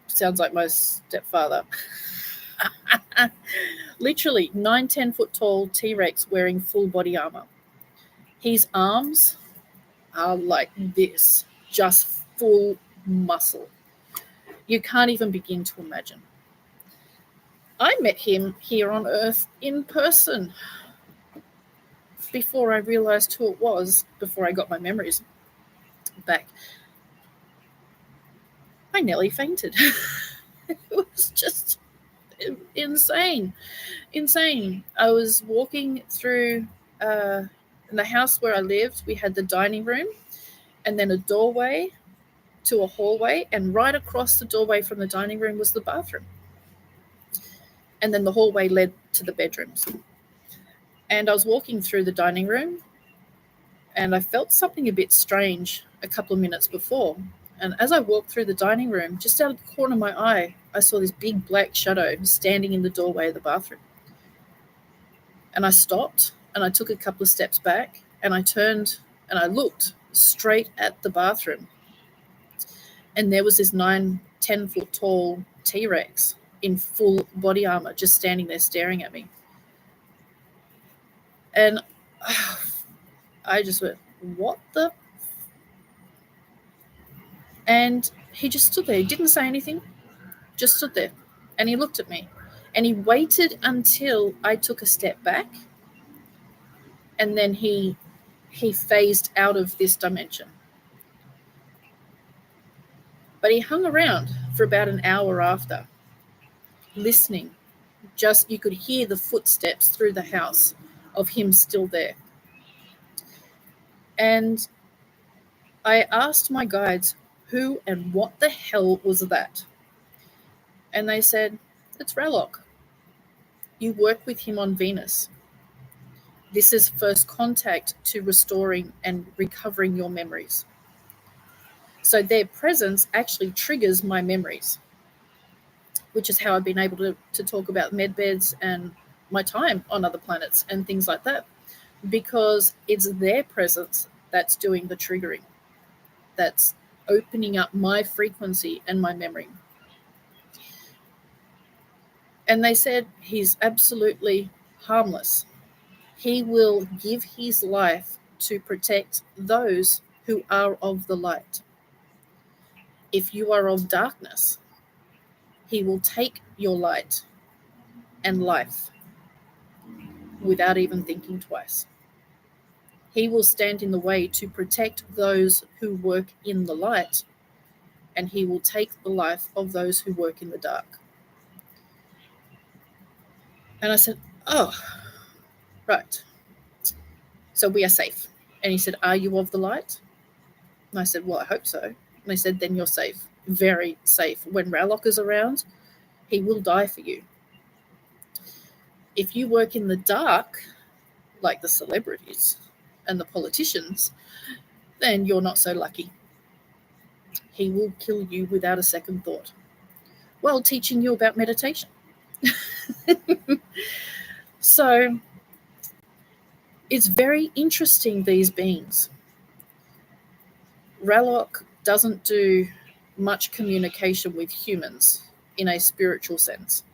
Sounds like my stepfather. Literally 9, 10 foot tall T-Rex wearing full body armor. His arms are like this, just full muscle. You can't even begin to imagine. I met him here on Earth in person before I realized who it was, before I got my memories back. I nearly fainted. It was just insane. I was walking through in the house where I lived. We had the dining room and then a doorway to a hallway, and right across the doorway from the dining room was the bathroom. And then the hallway led to the bedrooms. And I was walking through the dining room and I felt something a bit strange a couple of minutes before. And as I walked through the dining room, just out of the corner of my eye, I saw this big black shadow standing in the doorway of the bathroom. And I stopped and I took a couple of steps back and I turned and I looked straight at the bathroom. And there was this 9, 10 foot tall T-Rex in full body armor just standing there staring at me. And I just went, what the? And he just stood there. He didn't say anything, just stood there. And he looked at me. And he waited until I took a step back. And then he phased out of this dimension. But he hung around for about an hour after, listening. Just, you could hear the footsteps through the house of him still there. And I asked my guides, who and what the hell was that? And they said, it's Ralok. You work with him on Venus. This is first contact to restoring and recovering your memories. So their presence actually triggers my memories, which is how I've been able to talk about medbeds and my time on other planets and things like that, because it's their presence that's doing the triggering, that's opening up my frequency and my memory. And they said he's absolutely harmless. He will give his life to protect those who are of the light. If you are of darkness, he will take your light and life without even thinking twice. He will stand in the way to protect those who work in the light, and he will take the life of those who work in the dark. And I said, oh, right. So we are safe. And he said, are you of the light? And I said, well, I hope so. And they said, then you're safe. Very safe. When Rowlock is around, he will die for you. If you work in the dark, like the celebrities and the politicians, then you're not so lucky. He will kill you without a second thought, while teaching you about meditation. So it's very interesting, these beings. Rowlock doesn't do much communication with humans in a spiritual sense.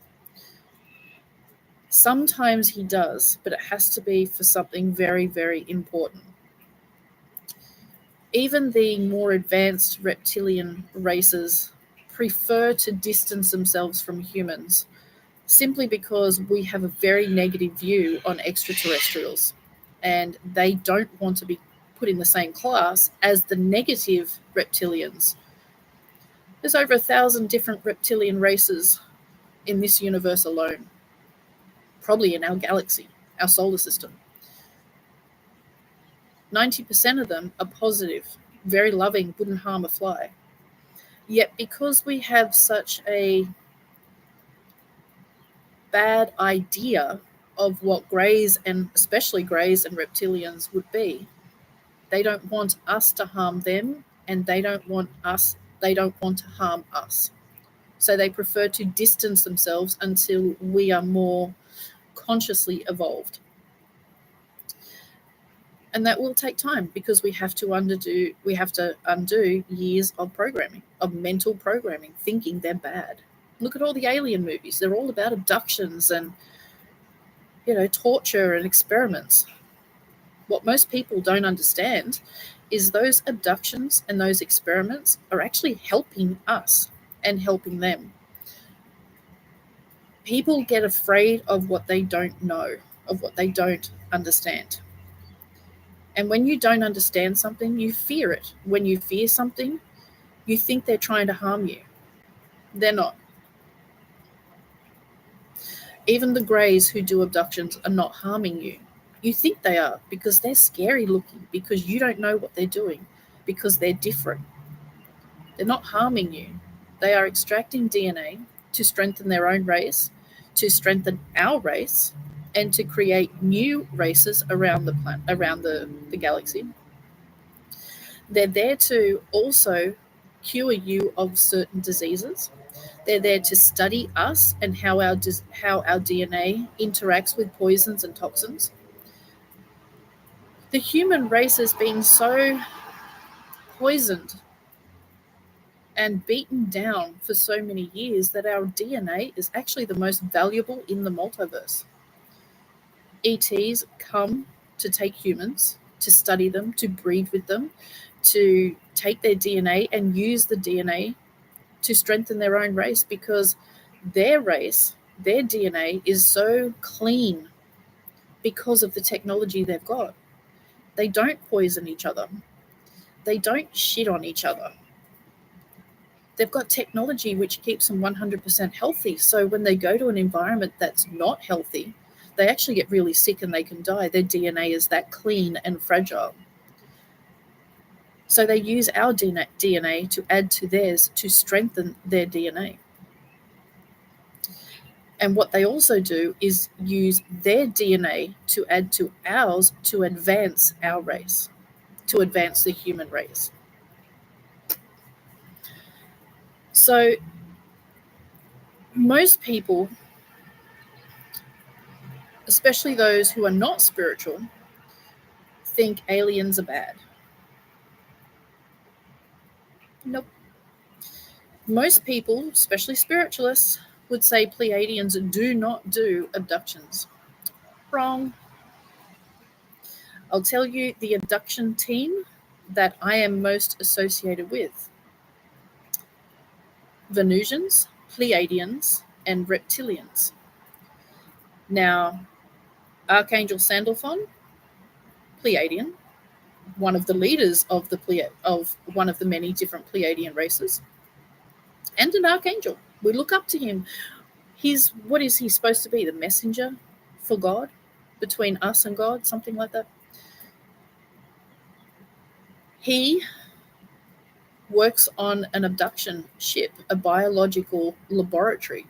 Sometimes he does, but it has to be for something very, very important. Even the more advanced reptilian races prefer to distance themselves from humans simply because we have a very negative view on extraterrestrials, and they don't want to be put in the same class as the negative reptilians. There's over 1,000 different reptilian races in this universe alone, probably in our galaxy, our solar system. 90% of them are positive, very loving, wouldn't harm a fly. Yet because we have such a bad idea of what greys, and especially greys and reptilians, would be, they don't want us to harm them, and they don't want to harm us. So they prefer to distance themselves until we are more consciously evolved. And that will take time, because we have to undo years of programming, of mental programming, thinking they're bad. Look at all the alien movies. They're all about abductions and, torture and experiments. What most people don't understand is those abductions and those experiments are actually helping us and helping them. People get afraid of what they don't know, of what they don't understand. And when you don't understand something, you fear it. When you fear something, you think they're trying to harm you. They're not. Even the greys who do abductions are not harming you. You think they are, because they're scary looking, because you don't know what they're doing, because they're different. They're not harming you. They are extracting DNA to strengthen their own race, to strengthen our race, and to create new races around the planet, around the galaxy. They're there to also cure you of certain diseases. They're there to study us and how our DNA interacts with poisons and toxins. The human race has been so poisoned and beaten down for so many years that our DNA is actually the most valuable in the multiverse. ETs come to take humans, to study them, to breed with them, to take their DNA and use the DNA to strengthen their own race, because their race, their DNA is so clean because of the technology they've got. They don't poison each other. They don't shit on each other. They've got technology which keeps them 100% healthy. So when they go to an environment that's not healthy, they actually get really sick and they can die. Their DNA is that clean and fragile. So they use our DNA to add to theirs to strengthen their DNA. And what they also do is use their DNA to add to ours to advance our race, to advance the human race. So most people, especially those who are not spiritual, think aliens are bad. Nope. Most people, especially spiritualists, would say Pleiadians do not do abductions. Wrong. I'll tell you the abduction team that I am most associated with: Venusians, Pleiadians, and reptilians. Now, Archangel Sandalphon, Pleiadian, one of the leaders of one of the many different Pleiadian races, and an archangel. We look up to him. what is he supposed to be? The messenger for God, between us and God, something like that. He works on an abduction ship, a biological laboratory.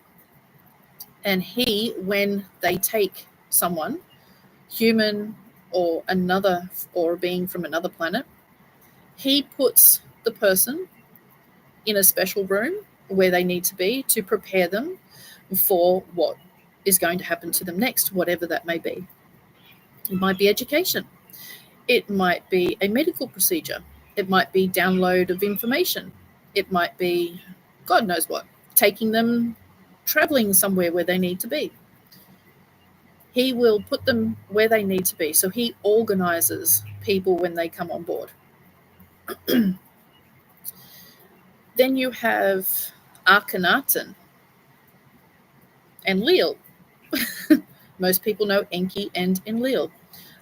And he, when they take someone, human or a being from another planet, he puts the person in a special room where they need to be to prepare them for what is going to happen to them next, whatever that may be. It might be education. It might be a medical procedure. It might be download of information. It might be God knows what, taking them traveling somewhere where they need to be. He will put them where they need to be. So he organizes people when they come on board. Then you have Akhenaten and Enlil. Most people know Enki and Enlil.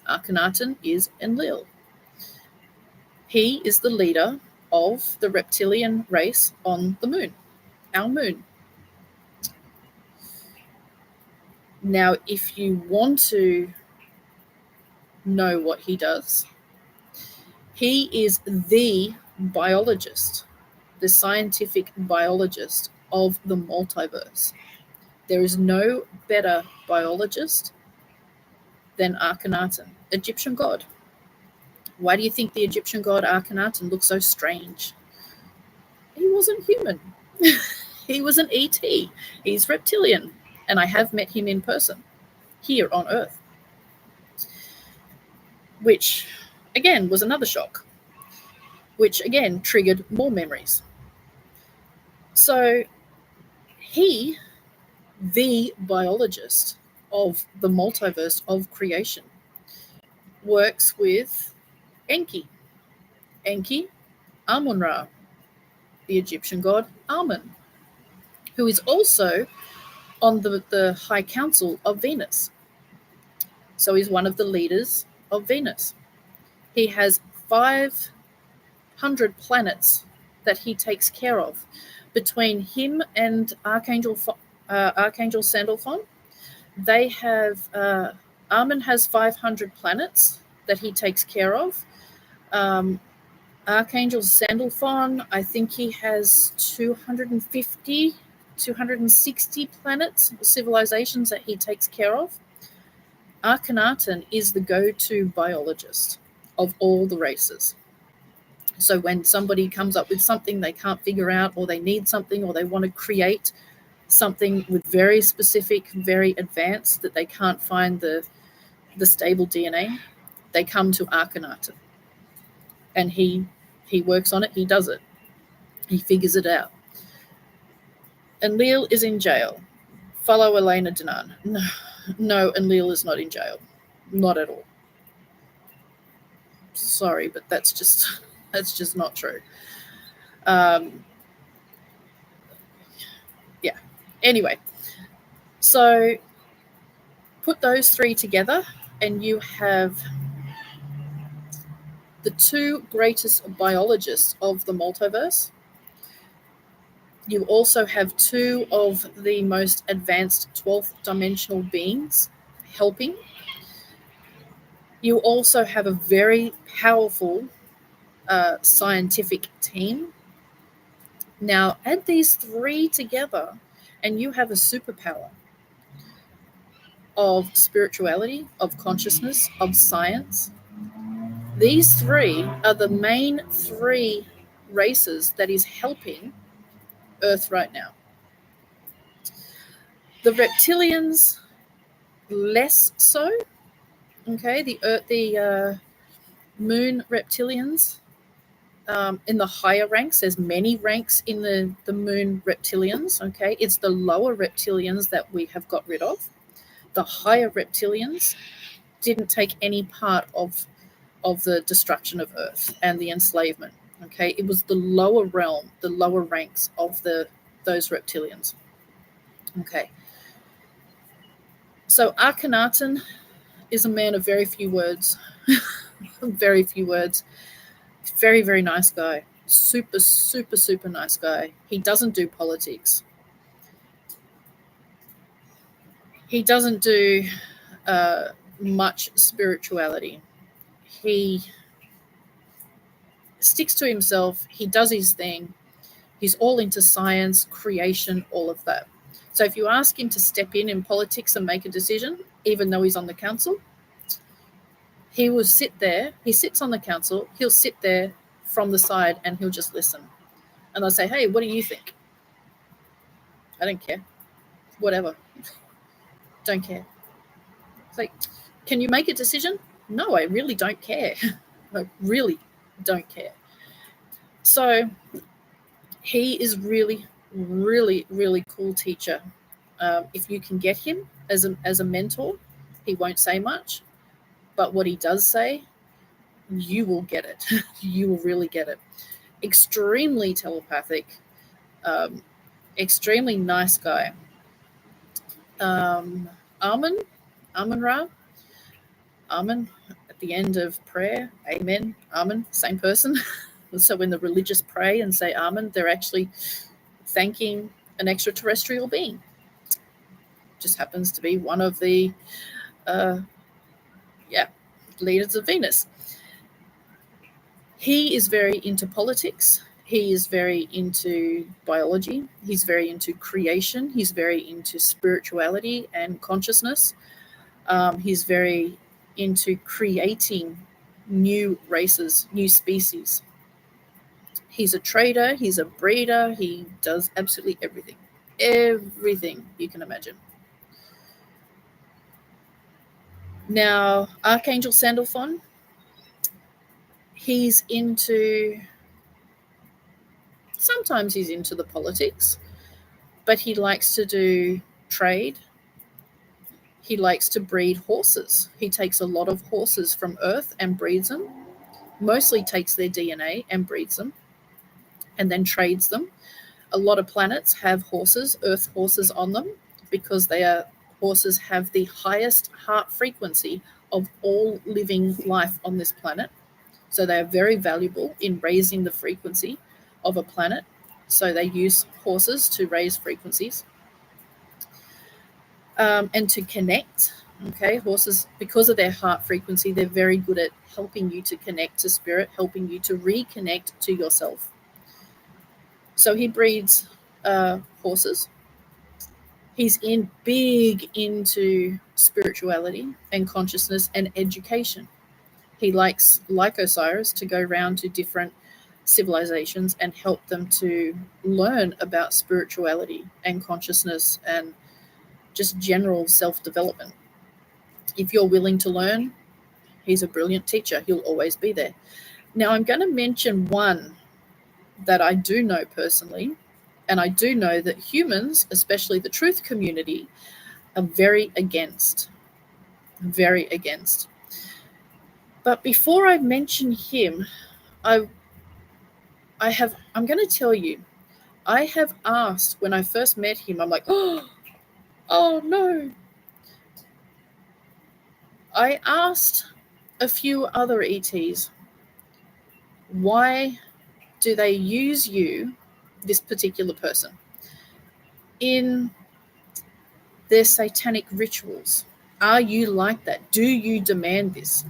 Akhenaten is Enlil. He is the leader of the reptilian race on the moon, our moon. Now, if you want to know what he does, he is the biologist, the scientific biologist of the multiverse. There is no better biologist than Akhenaten, Egyptian god. Why do you think the Egyptian god Akhenaten looks so strange? He wasn't human. He was an ET. He's reptilian. And I have met him in person here on Earth. Which, again, was another shock. Which, again, triggered more memories. So, he, the biologist of the multiverse of creation, works with Enki. Enki, Amun-Ra, the Egyptian god Amun, who is also on the High Council of Venus. So he's one of the leaders of Venus. He has 500 planets that he takes care of. Between him and Archangel Sandalphon, they have Amun has 500 planets that he takes care of. Archangel Sandalphon, I think he has 260 planets, civilizations that he takes care of. Akhenaten is the go-to biologist of all the races. So when somebody comes up with something they can't figure out, or they need something, or they want to create something with very specific, very advanced, that they can't find the stable DNA, they come to Akhenaten. And he works on it, he does it. He figures it out. Enlil is in jail. Follow Elena Denan. No, Enlil is not in jail. Not at all. Sorry, but that's just not true. Yeah. Anyway, so put those three together and you have the two greatest biologists of the multiverse. You also have two of the most advanced 12th dimensional beings helping. You also have a very powerful scientific team. Now, add these three together and you have a superpower of spirituality, of consciousness, of science. These three are the main three races that is helping Earth right now. The reptilians, less so. Okay, the moon reptilians, in the higher ranks, there's many ranks in the moon reptilians. Okay, it's the lower reptilians that we have got rid of. The higher reptilians didn't take any part of the destruction of Earth and the enslavement. Okay, it was the lower realm, the lower ranks of those reptilians. Okay, so Akhenaten is a man of very few words. Very few words. Very, very nice guy. Super, super, super nice guy. He doesn't do politics. He doesn't do much spirituality. He sticks to himself. He does his thing. He's all into science, creation, all of that. So if you ask him to step in politics and make a decision, even though he's on the council, he will sit there. He sits on the council. He'll sit there from the side and he'll just listen. And I'll say, hey, what do you think? I don't care. Whatever. Don't care. It's like, can you make a decision? No, I really don't care. I really don't care. So he is really, really, really cool teacher. If you can get him as a mentor, he won't say much, but what he does say, you will get it. You will really get it. Extremely telepathic, extremely nice guy. Amen Ra, Amen at the end of prayer, amen, Amen, same person. So when the religious pray and say Amen, they're actually thanking an extraterrestrial being. Just happens to be one of the leaders of Venus. He is very into politics. He is very into biology. He's very into creation. He's very into spirituality and consciousness. He's very into creating new races, new species. He's a trader. He's a breeder. He does absolutely everything. Everything you can imagine. Now, Archangel Sandalphon, he's into, sometimes he's into the politics, but he likes to do trade. He likes to breed horses. He takes a lot of horses from Earth and breeds them, mostly takes their DNA and breeds them, and then trades them. A lot of planets have horses, Earth horses on them, because horses have the highest heart frequency of all living life on this planet. So they are very valuable in raising the frequency of a planet. So they use horses to raise frequencies and to connect. Okay, horses, because of their heart frequency, they're very good at helping you to connect to spirit, helping you to reconnect to yourself. So he breeds horses. He's big into spirituality and consciousness and education. He likes, like Osiris, to go around to different civilizations and help them to learn about spirituality and consciousness and just general self-development. If you're willing to learn, he's a brilliant teacher. He'll always be there. Now, I'm going to mention one that I do know personally, and I do know that humans, especially the truth community, are very against. Very against. But before I mention him, I'm going to tell you, I have asked when I first met him, I'm like, oh no. I asked a few other ETs, why do they use you, this particular person, in their satanic rituals? Are you like that? Do you demand this?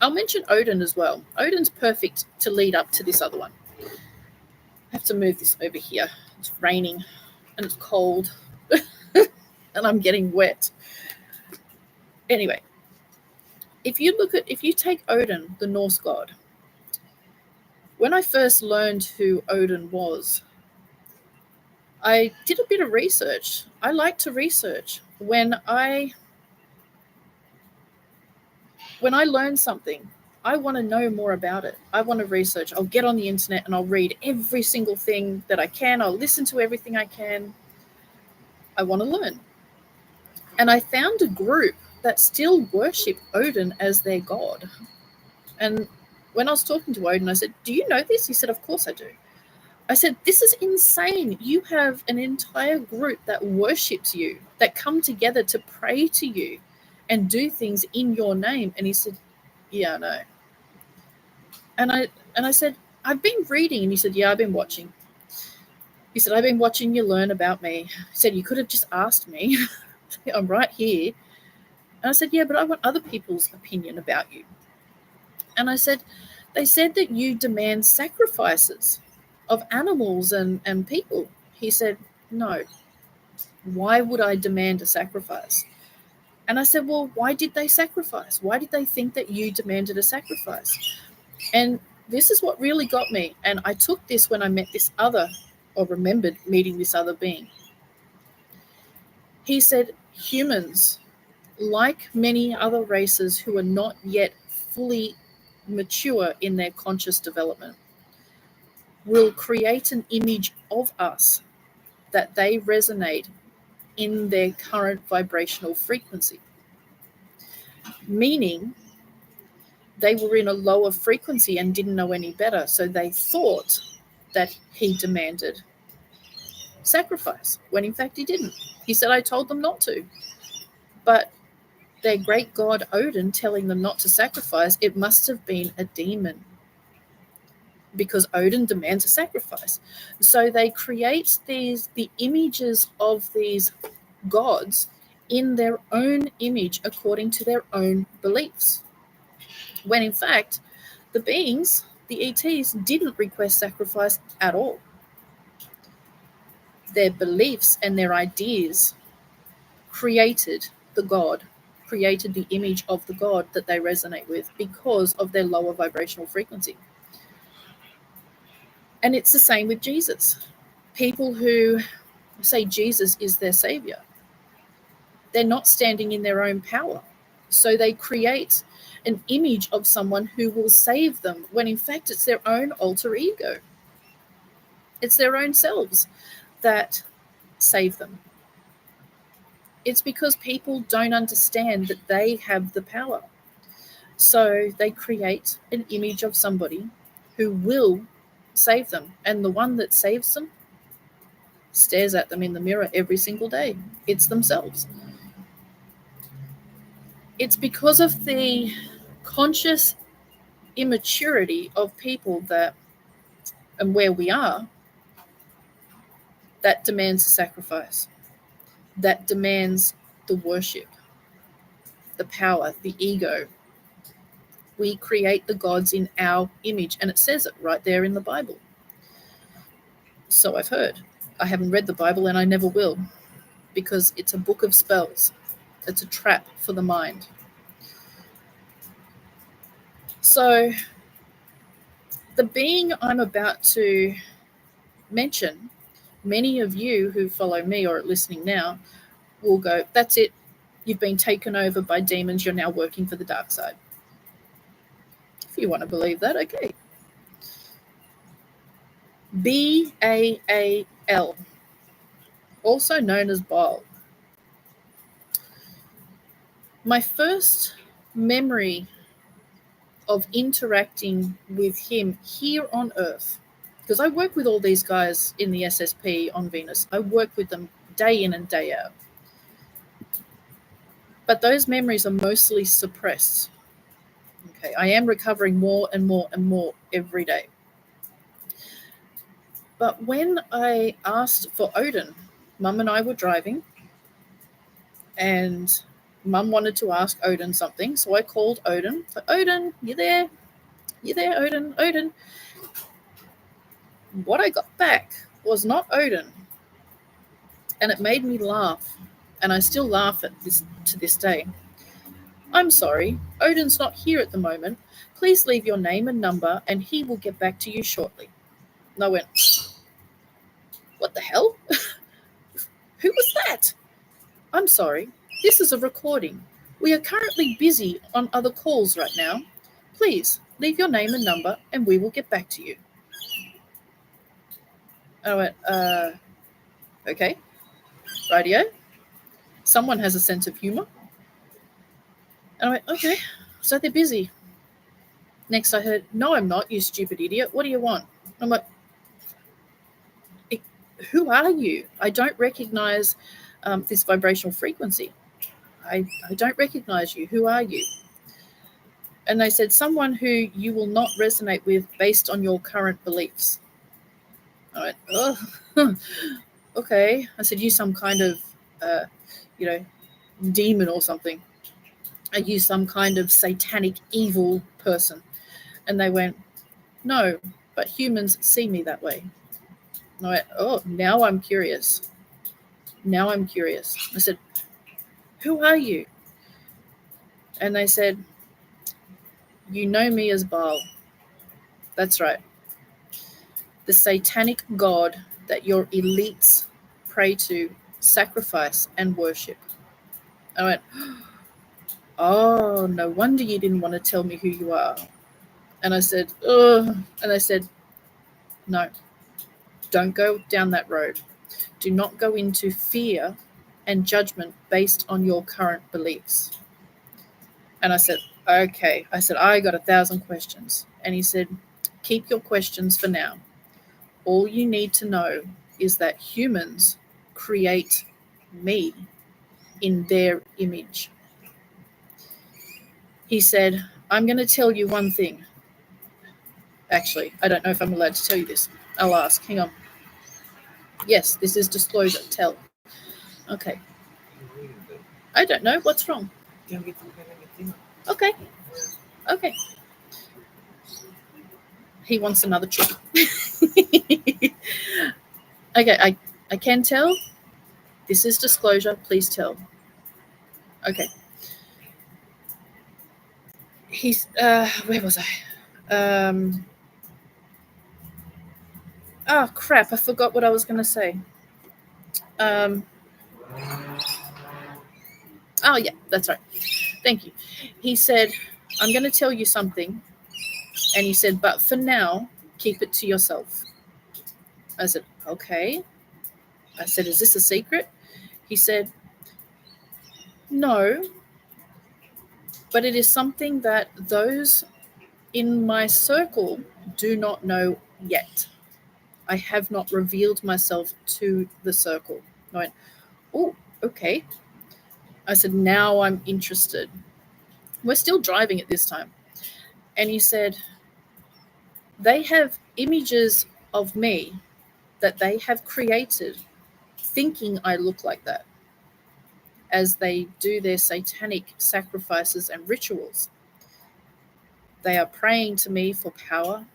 I'll mention Odin as well. Odin's perfect to lead up to this other one. I have to move this over here. It's raining and it's cold and I'm getting wet. Anyway, if you take Odin, the Norse god, when I first learned who Odin was, I did a bit of research. I like to research. When I learn something, I want to know more about it. I want to research. I'll get on the internet and I'll read every single thing that I can. I'll listen to everything I can. I want to learn. And I found a group that still worship Odin as their god. And when I was talking to Odin, I said, do you know this? He said, of course I do. I said, this is insane. You have an entire group that worships you, that come together to pray to you and do things in your name. And he said, yeah, I know. And I said, I've been reading. And he said, yeah, I've been watching. He said, I've been watching you learn about me. He said, you could have just asked me. I'm right here. And I said, yeah, but I want other people's opinion about you. And I said, they said that you demand sacrifices of animals and people. He said, no. Why would I demand a sacrifice? And I said, well, why did they sacrifice? Why did they think that you demanded a sacrifice? And this is what really got me. And I took this when I met this other, or remembered meeting this other being. He said, humans, like many other races who are not yet fully mature in their conscious development, will create an image of us that they resonate in their current vibrational frequency. Meaning, they were in a lower frequency and didn't know any better, so they thought that he demanded sacrifice, when in fact he didn't. He said, I told them not to. But their great god Odin telling them not to sacrifice, it must have been a demon, because Odin demands a sacrifice. So they create the images of these gods in their own image according to their own beliefs, when in fact the beings, the ETs, didn't request sacrifice at all. Their beliefs and their ideas created the god, created the image of the god that they resonate with because of their lower vibrational frequency. And it's the same with Jesus. People who say Jesus is their savior, they're not standing in their own power. So they create an image of someone who will save them, when in fact it's their own alter ego. It's their own selves that save them. It's because people don't understand that they have the power. So they create an image of somebody who will save them. And the one that saves them stares at them in the mirror every single day. It's themselves. It's because of the conscious immaturity of people that, and where we are, that demands a sacrifice, that demands the worship, the power, the ego. We create the gods in our image, and it says it right there in the Bible. So I've heard. I haven't read the Bible, and I never will, because it's a book of spells. It's a trap for the mind. So the being I'm about to mention, many of you who follow me or are listening now will go, that's it. You've been taken over by demons. You're now working for the dark side. If you want to believe that, okay. Baal, also known as Baal. My first memory of interacting with him here on Earth, because I work with all these guys in the SSP on Venus. I work with them day in and day out. But those memories are mostly suppressed. Okay, I am recovering more and more and more every day. But when I asked for Odin, Mum and I were driving, and Mum wanted to ask Odin something, so I called Odin. So, Odin, you there? You there, Odin? Odin. What I got back was not Odin, and it made me laugh, and I still laugh at this to this day. I'm sorry, Odin's not here at the moment. Please leave your name and number, and he will get back to you shortly. And I went, what the hell? Who was that? I'm sorry, this is a recording. We are currently busy on other calls right now. Please leave your name and number, and we will get back to you. I went, okay, radio. Someone has a sense of humor. And I went, okay, so they're busy. Next I heard, no, I'm not, you stupid idiot. What do you want? I'm like, who are you? I don't recognize this vibrational frequency. I don't recognize you. Who are you? And they said, someone who you will not resonate with based on your current beliefs. I went, oh, okay. I said, you some kind of, demon or something? Are you some kind of satanic evil person? And they went, no, but humans see me that way. And I went, oh, now I'm curious. Now I'm curious. I said, who are you? And they said, you know me as Baal. That's right. The satanic god that your elites pray to, sacrifice, and worship. I went, oh, no wonder you didn't want to tell me who you are. And I said, oh. And they said, no, don't go down that road. Do not go into fear and judgment based on your current beliefs. And I said, okay. I said, I got 1,000 questions. And he said, keep your questions for now. All you need to know is that humans create me in their image. He said, I'm going to tell you one thing. Actually, I don't know if I'm allowed to tell you this. I'll ask. Hang on. Yes, this is disclosure. Tell. Okay. I don't know. What's wrong? Okay. Okay. He wants another chip. Okay, I can tell. This is disclosure. Please tell. Okay. He's where was I? Oh crap! I forgot what I was going to say. Oh yeah, that's right. Thank you. He said, "I'm going to tell you something," and he said, "But for now, keep it to yourself." I said, "Okay." I said, "Is this a secret?" He said, "No, but it is something that those in my circle do not know yet. I have not revealed myself to the circle." I went, "Oh, okay." I said, "Now I'm interested." We're still driving at this time. And he said, they have images of me that they have created thinking I look like that as they do their satanic sacrifices and rituals. They are praying to me for power.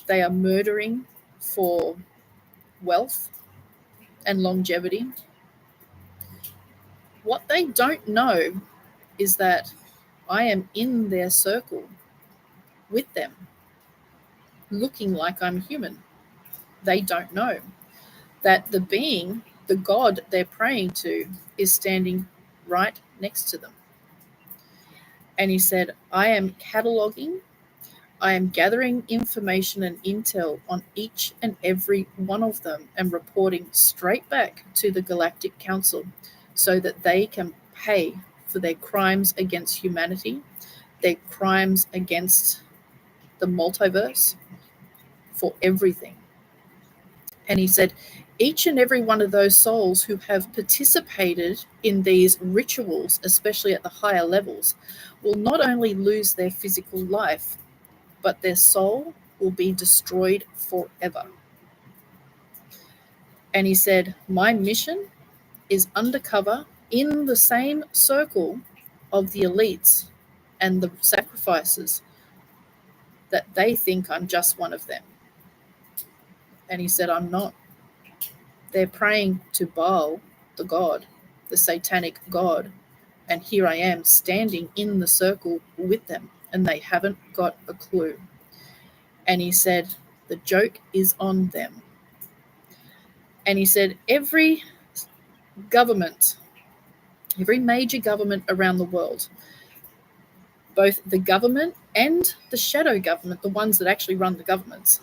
They are murdering for wealth and longevity. What they don't know is that I am in their circle with them, looking like I'm human. They don't know that the being, the God they're praying to, is standing right next to them. And he said, I am cataloging, I am gathering information and intel on each and every one of them and reporting straight back to the Galactic Council so that they can pay for their crimes against humanity, their crimes against the multiverse, for everything. And he said, each and every one of those souls who have participated in these rituals, especially at the higher levels, will not only lose their physical life, but their soul will be destroyed forever. And he said, my mission is undercover in the same circle of the elites and the sacrifices that they think I'm just one of them. And he said, I'm not. They're praying to Baal, the god, the satanic god, and here I am standing in the circle with them, and they haven't got a clue. And he said, the joke is on them. And he said, every government, every major government around the world, both the government and the shadow government, the ones that actually run the governments,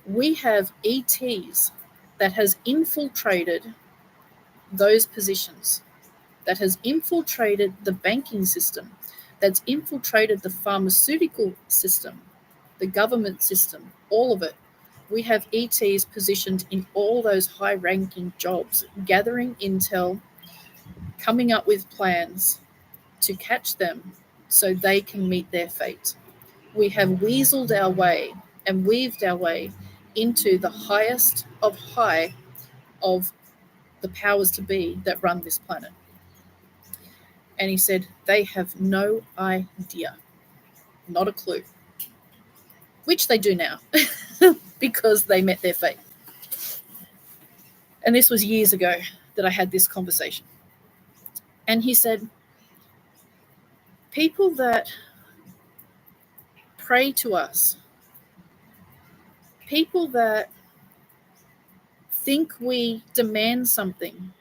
we have ETs that has infiltrated those positions, that has infiltrated the banking system, that's infiltrated the pharmaceutical system, the government system, all of it. We have ETs positioned in all those high-ranking jobs, gathering intel, coming up with plans to catch them so they can meet their fate. We have weaseled our way and weaved our way into the highest of high of the powers to be that run this planet. And he said, they have no idea, not a clue, which they do now because they met their fate. And this was years ago that I had this conversation. And he said, people that pray to us, people that think we demand something,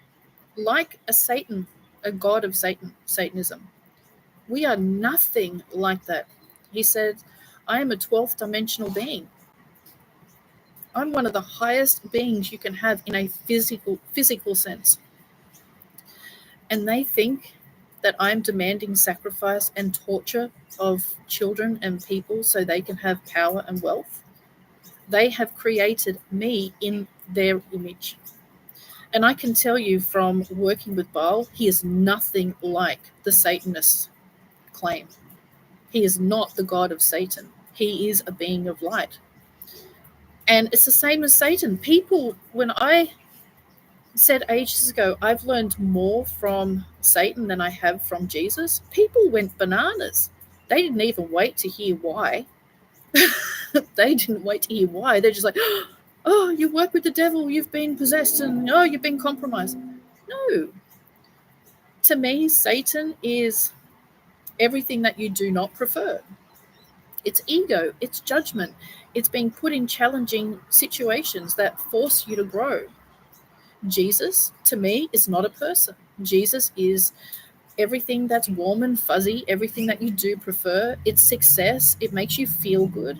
like a god of Satanism, we are nothing like that. He said, I am a 12th dimensional being. I'm one of the highest beings you can have in a physical sense. And they think that I'm demanding sacrifice and torture of children and people so they can have power and wealth. They have created me in their image. And I can tell you from working with Baal, he is nothing like the Satanists claim. He is not the god of Satan. He is a being of light. And it's the same as Satan. People, when I said ages ago, I've learned more from Satan than I have from Jesus, people went bananas. They didn't even wait to hear why. They didn't wait to hear why. They're just like, oh, you work with the devil, you've been possessed, and oh, you've been compromised. No. To me, Satan is everything that you do not prefer. It's ego, it's judgment, it's being put in challenging situations that force you to grow. Jesus, to me, is not a person. Jesus is everything that's warm and fuzzy, everything that you do prefer. It's success, it makes you feel good.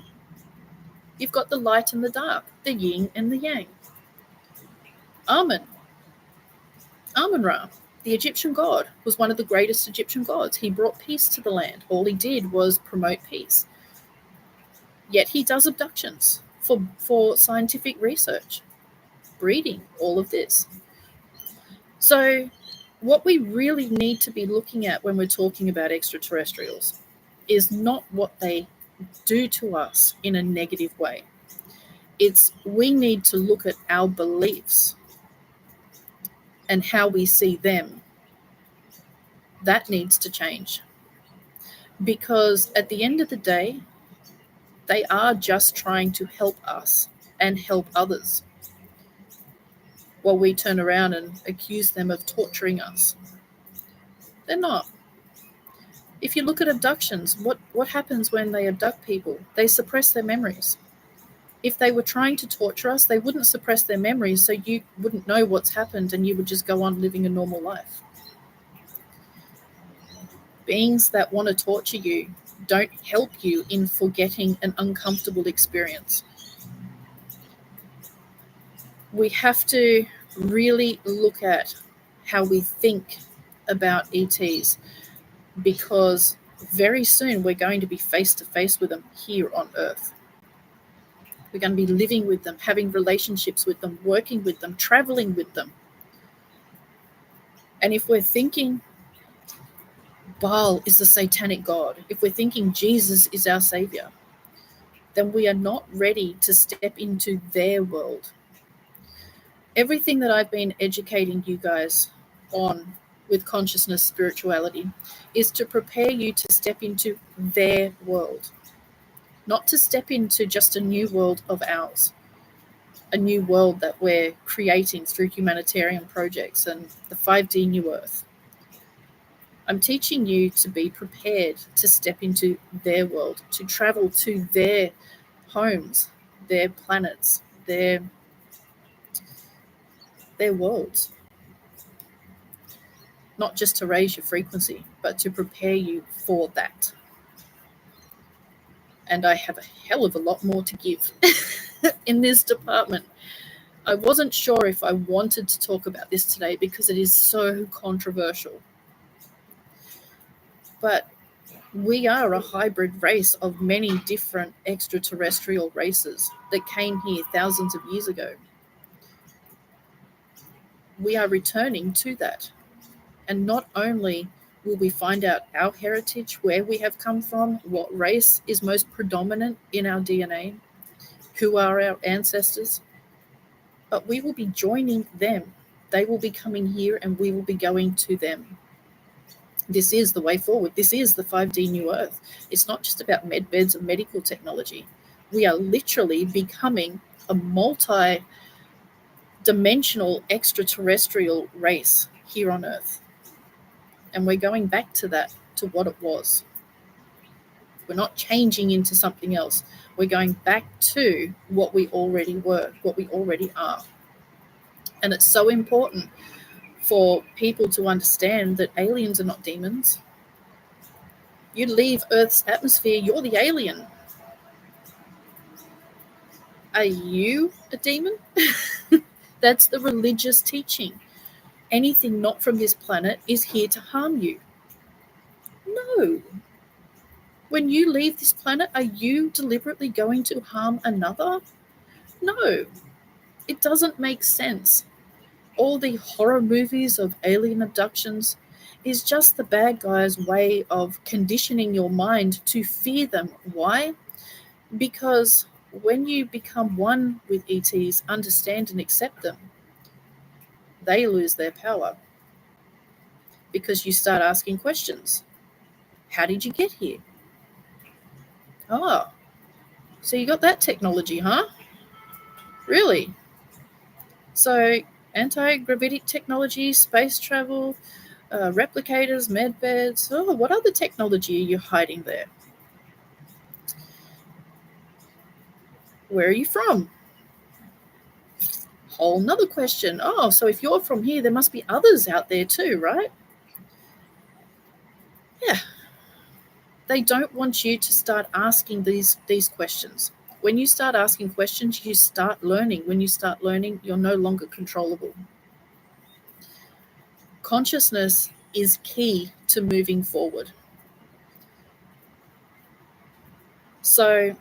You've got the light and the dark, the yin and the yang. Amun-Ra, the Egyptian god, was one of the greatest Egyptian gods. He brought peace to the land. All he did was promote peace. Yet he does abductions for scientific research, breeding, all of this. So what we really need to be looking at when we're talking about extraterrestrials is not what they do to us in a negative way. It's we need to look at our beliefs and how we see them. That needs to change. Because at the end of the day, they are just trying to help us and help others, while we turn around and accuse them of torturing us. They're not. If you look at abductions, what happens when they abduct people? They suppress their memories. If they were trying to torture us, they wouldn't suppress their memories, so you wouldn't know what's happened and you would just go on living a normal life. Beings that want to torture you don't help you in forgetting an uncomfortable experience. We have to really look at how we think about ETs, because very soon we're going to be face to face with them here on Earth. We're going to be living with them, having relationships with them, working with them, traveling with them. And if we're thinking Baal is the satanic god, if we're thinking Jesus is our savior, then we are not ready to step into their world. Everything that I've been educating you guys on with consciousness spirituality is to prepare you to step into their world, not to step into just a new world of ours, a new world that we're creating through humanitarian projects and the 5D New Earth. I'm teaching you to be prepared to step into their world, to travel to their homes, their planets, their worlds. Not just to raise your frequency, but to prepare you for that. And I have a hell of a lot more to give in this department. I wasn't sure if I wanted to talk about this today because it is so controversial. But we are a hybrid race of many different extraterrestrial races that came here thousands of years ago. We are returning to that. And not only will we find out our heritage, where we have come from, what race is most predominant in our DNA, who are our ancestors, but we will be joining them. They will be coming here and we will be going to them. This is the way forward. This is the 5D New Earth. It's not just about med beds and medical technology. We are literally becoming a multi-dimensional extraterrestrial race here on Earth. And we're going back to that, to what it was. We're not changing into something else. We're going back to what we already were, what we already are. And it's so important for people to understand that aliens are not demons. You leave Earth's atmosphere, you're the alien. Are you a demon? That's the religious teaching. Anything not from this planet is here to harm you. No. When you leave this planet, are you deliberately going to harm another? No. It doesn't make sense. All the horror movies of alien abductions is just the bad guy's way of conditioning your mind to fear them. Why? Because when you become one with ETs, understand and accept them, they lose their power. Because you start asking questions. How did you get here? Oh, so you got that technology, huh? Really? So anti-gravitic technology, space travel, replicators, med beds. Oh, what other technology are you hiding there? Where are you from? Whole nother question. Oh, so if you're from here, there must be others out there too, right? Yeah. They don't want you to start asking these questions. When you start asking questions, you start learning. When you start learning, you're no longer controllable. Consciousness is key to moving forward. So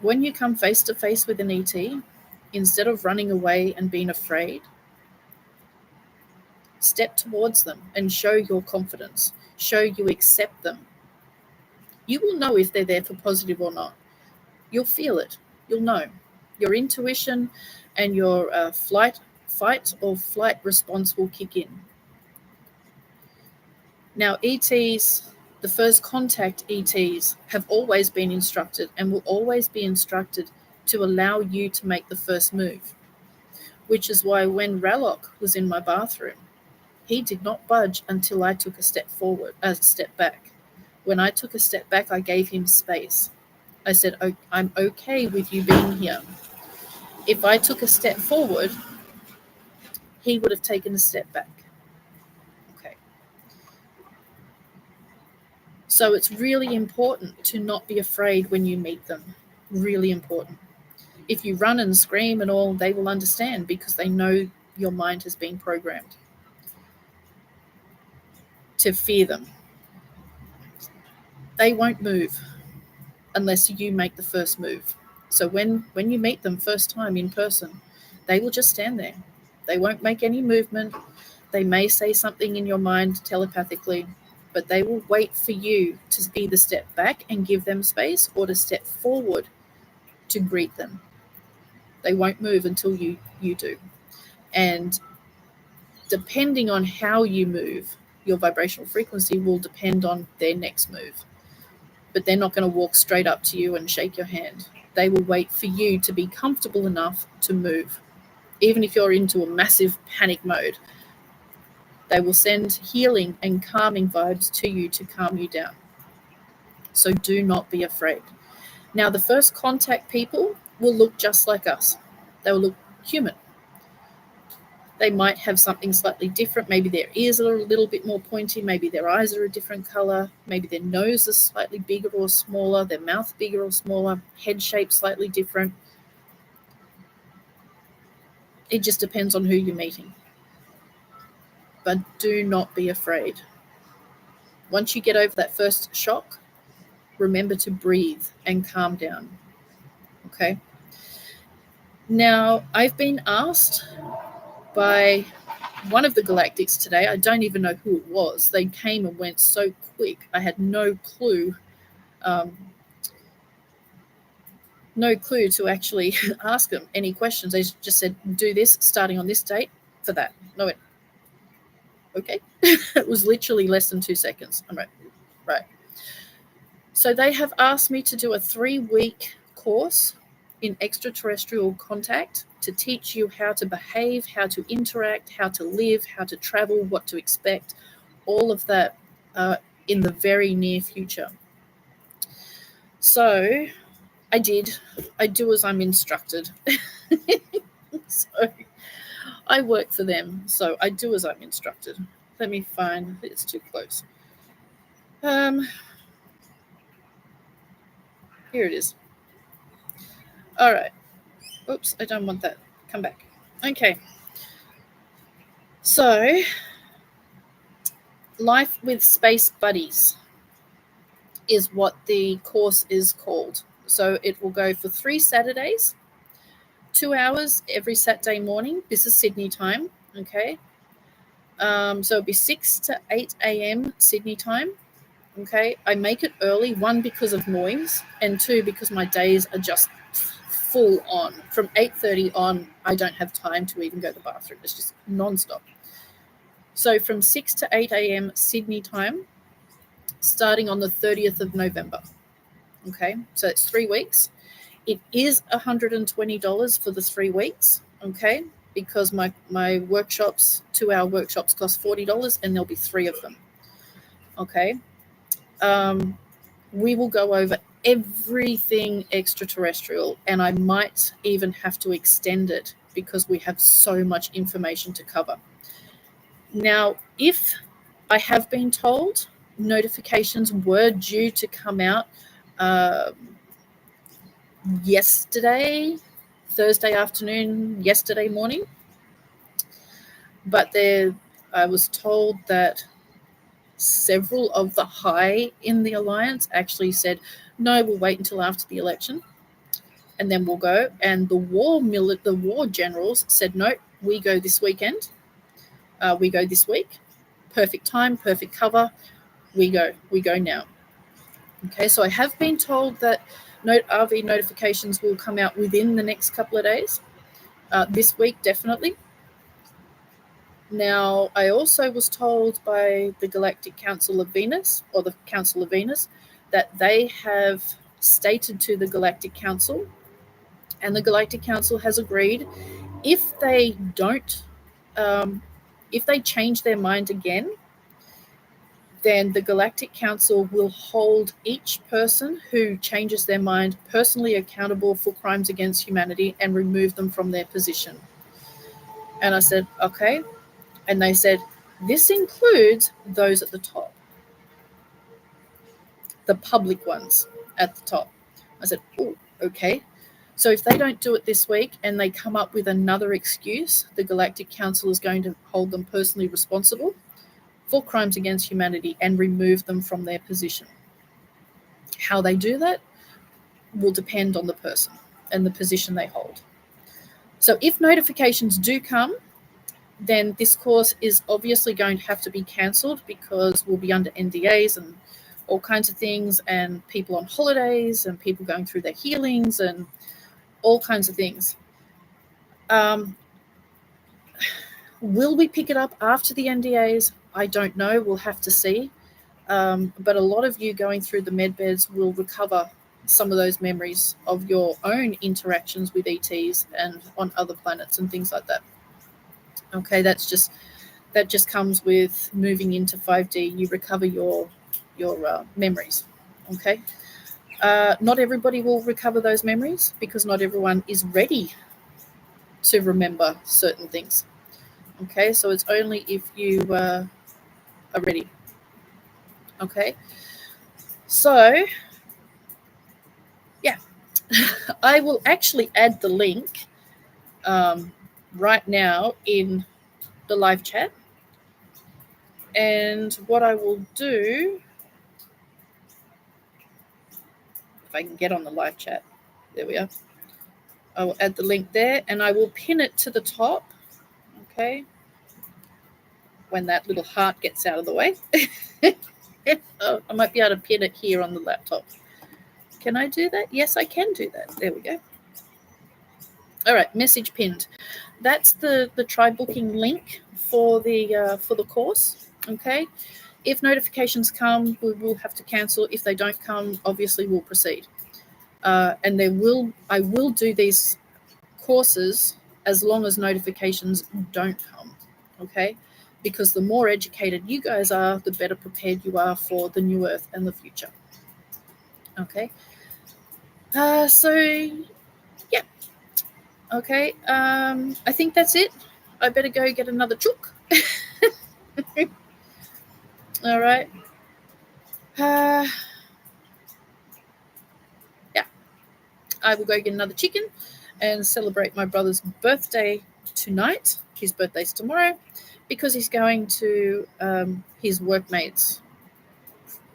when you come face to face with an ET, instead of running away and being afraid, step towards them and show your confidence. Show you accept them. You will know if they're there for positive or not. You'll feel it. You'll know. Your intuition and your fight or flight response will kick in. Now, ETs, the first contact ETs, have always been instructed and will always be instructed to allow you to make the first move, which is why when Ralloc was in my bathroom, he did not budge until I took a step back. When I took a step back, I gave him space. I said, oh, I'm okay with you being here. If I took a step forward, he would have taken a step back. Okay. So it's really important to not be afraid when you meet them. Really important. If you run and scream and all, they will understand because they know your mind has been programmed to fear them. They won't move unless you make the first move. So when you meet them first time in person, they will just stand there. They won't make any movement. They may say something in your mind telepathically, but they will wait for you to either step back and give them space or to step forward to greet them. They won't move until you do. And depending on how you move, your vibrational frequency will depend on their next move. But they're not going to walk straight up to you and shake your hand. They will wait for you to be comfortable enough to move. Even if you're into a massive panic mode, they will send healing and calming vibes to you to calm you down. So do not be afraid. Now, the first contact people will look just like us. They will look human. They might have something slightly different. Maybe their ears are a little bit more pointy. Maybe their eyes are a different color. Maybe their nose is slightly bigger or smaller. Their mouth bigger or smaller. Head shape slightly different. It just depends on who you're meeting. But do not be afraid. Once you get over that first shock, remember to breathe and calm down. Okay? Now, I've been asked by one of the galactics today, I don't even know who it was. They came and went so quick. I had no clue to actually ask them any questions. They just said, do this starting on this date for that. No, okay. It was literally less than 2 seconds. I'm like, right. So they have asked me to do a 3-week course in extraterrestrial contact to teach you how to behave, how to interact, how to live, how to travel, what to expect, all of that in the very near future. So I did. I do as I'm instructed. So I work for them. So I do as I'm instructed. Let me find. It's too close. Here it is. All right. Oops, I don't want that. Come back. Okay. So, Life with Space Buddies is what the course is called. So it will go for 3 Saturdays, 2 hours every Saturday morning. This is Sydney time. Okay. So it'll be 6 to 8 a.m. Sydney time. Okay. I make it early, 1, because of noise, and 2, because my days are just full on. From 8:30 on, I don't have time to even go to the bathroom. It's just nonstop. So from 6 to 8 a.m. Sydney time, starting on the 30th of November. Okay, so it's 3 weeks. It is $120 for the 3 weeks. Okay, because my workshops, 2-hour workshops, cost $40, and there'll be 3 of them. Okay, we will go over everything extraterrestrial, and I might even have to extend it because we have so much information to cover. Now, if I have been told notifications were due to come out yesterday, Thursday afternoon, yesterday morning, but I was told that several of the high in the alliance actually said, no, we'll wait until after the election and then we'll go. And the war generals said, no, we go this weekend. We go this week. Perfect time, perfect cover. We go now. Okay, so I have been told that RV notifications will come out within the next couple of days. This week, definitely. Now, I also was told by the Galactic Council of Venus, or the Council of Venus, that they have stated to the Galactic Council, and the Galactic Council has agreed, if they don't, if they change their mind again, then the Galactic Council will hold each person who changes their mind personally accountable for crimes against humanity and remove them from their position. And I said, okay. And they said, this includes those at the top, the public ones at the top. I said, oh, okay. So if they don't do it this week and they come up with another excuse, the Galactic Council is going to hold them personally responsible for crimes against humanity and remove them from their position. How they do that will depend on the person and the position they hold. So if notifications do come, then this course is obviously going to have to be cancelled because we'll be under NDAs and all kinds of things, and people on holidays and people going through their healings and all kinds of things. Will we pick it up after the NDAs? I don't know. We'll have to see. But a lot of you going through the medbeds will recover some of those memories of your own interactions with ETs and on other planets and things like that. Okay, that just comes with moving into 5D. You recover your memories. Okay, not everybody will recover those memories because not everyone is ready to remember certain things. Okay, so it's only if you are ready. Okay, so yeah, I will actually add the link right now in the live chat. And what I will do, if I can get on the live chat, there we are. I will add the link there and I will pin it to the top. Okay. When that little heart gets out of the way. Oh, I might be able to pin it here on the laptop. Can I do that? Yes, I can do that. There we go. All right, message pinned. That's the try booking link for the course. Okay. If notifications come, we will have to cancel. If they don't come, obviously we'll proceed. And I will do these courses as long as notifications don't come. Okay. Because the more educated you guys are, the better prepared you are for the new earth and the future. Okay. So yeah. Okay. I think that's it. I better go get another chook. All right. Yeah. I will go get another chicken and celebrate my brother's birthday tonight. His birthday's tomorrow because he's going to his workmates'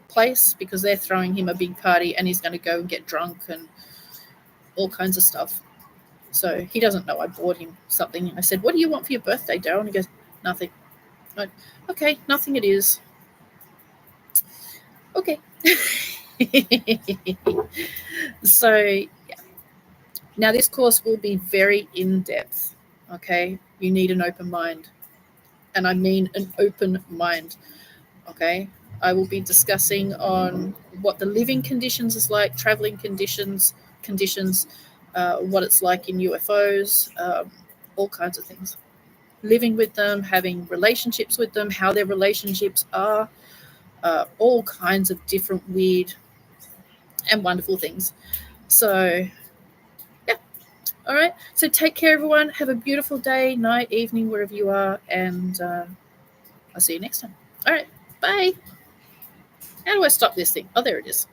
place because they're throwing him a big party and he's going to go and get drunk and all kinds of stuff. So he doesn't know I bought him something. I said, "What do you want for your birthday, Daryl?" And he goes, "Nothing." I'm like, okay, nothing it is. Okay. So, yeah. Now, this course will be very in-depth, okay? You need an open mind. And I mean an open mind, okay? I will be discussing on what the living conditions is like, traveling conditions, what it's like in UFOs, all kinds of things. Living with them, having relationships with them, how their relationships are, all kinds of different weird and wonderful things. So, yeah. All right. So take care, everyone. Have a beautiful day, night, evening, wherever you are. And I'll see you next time. All right. Bye. How do I stop this thing? Oh, there it is.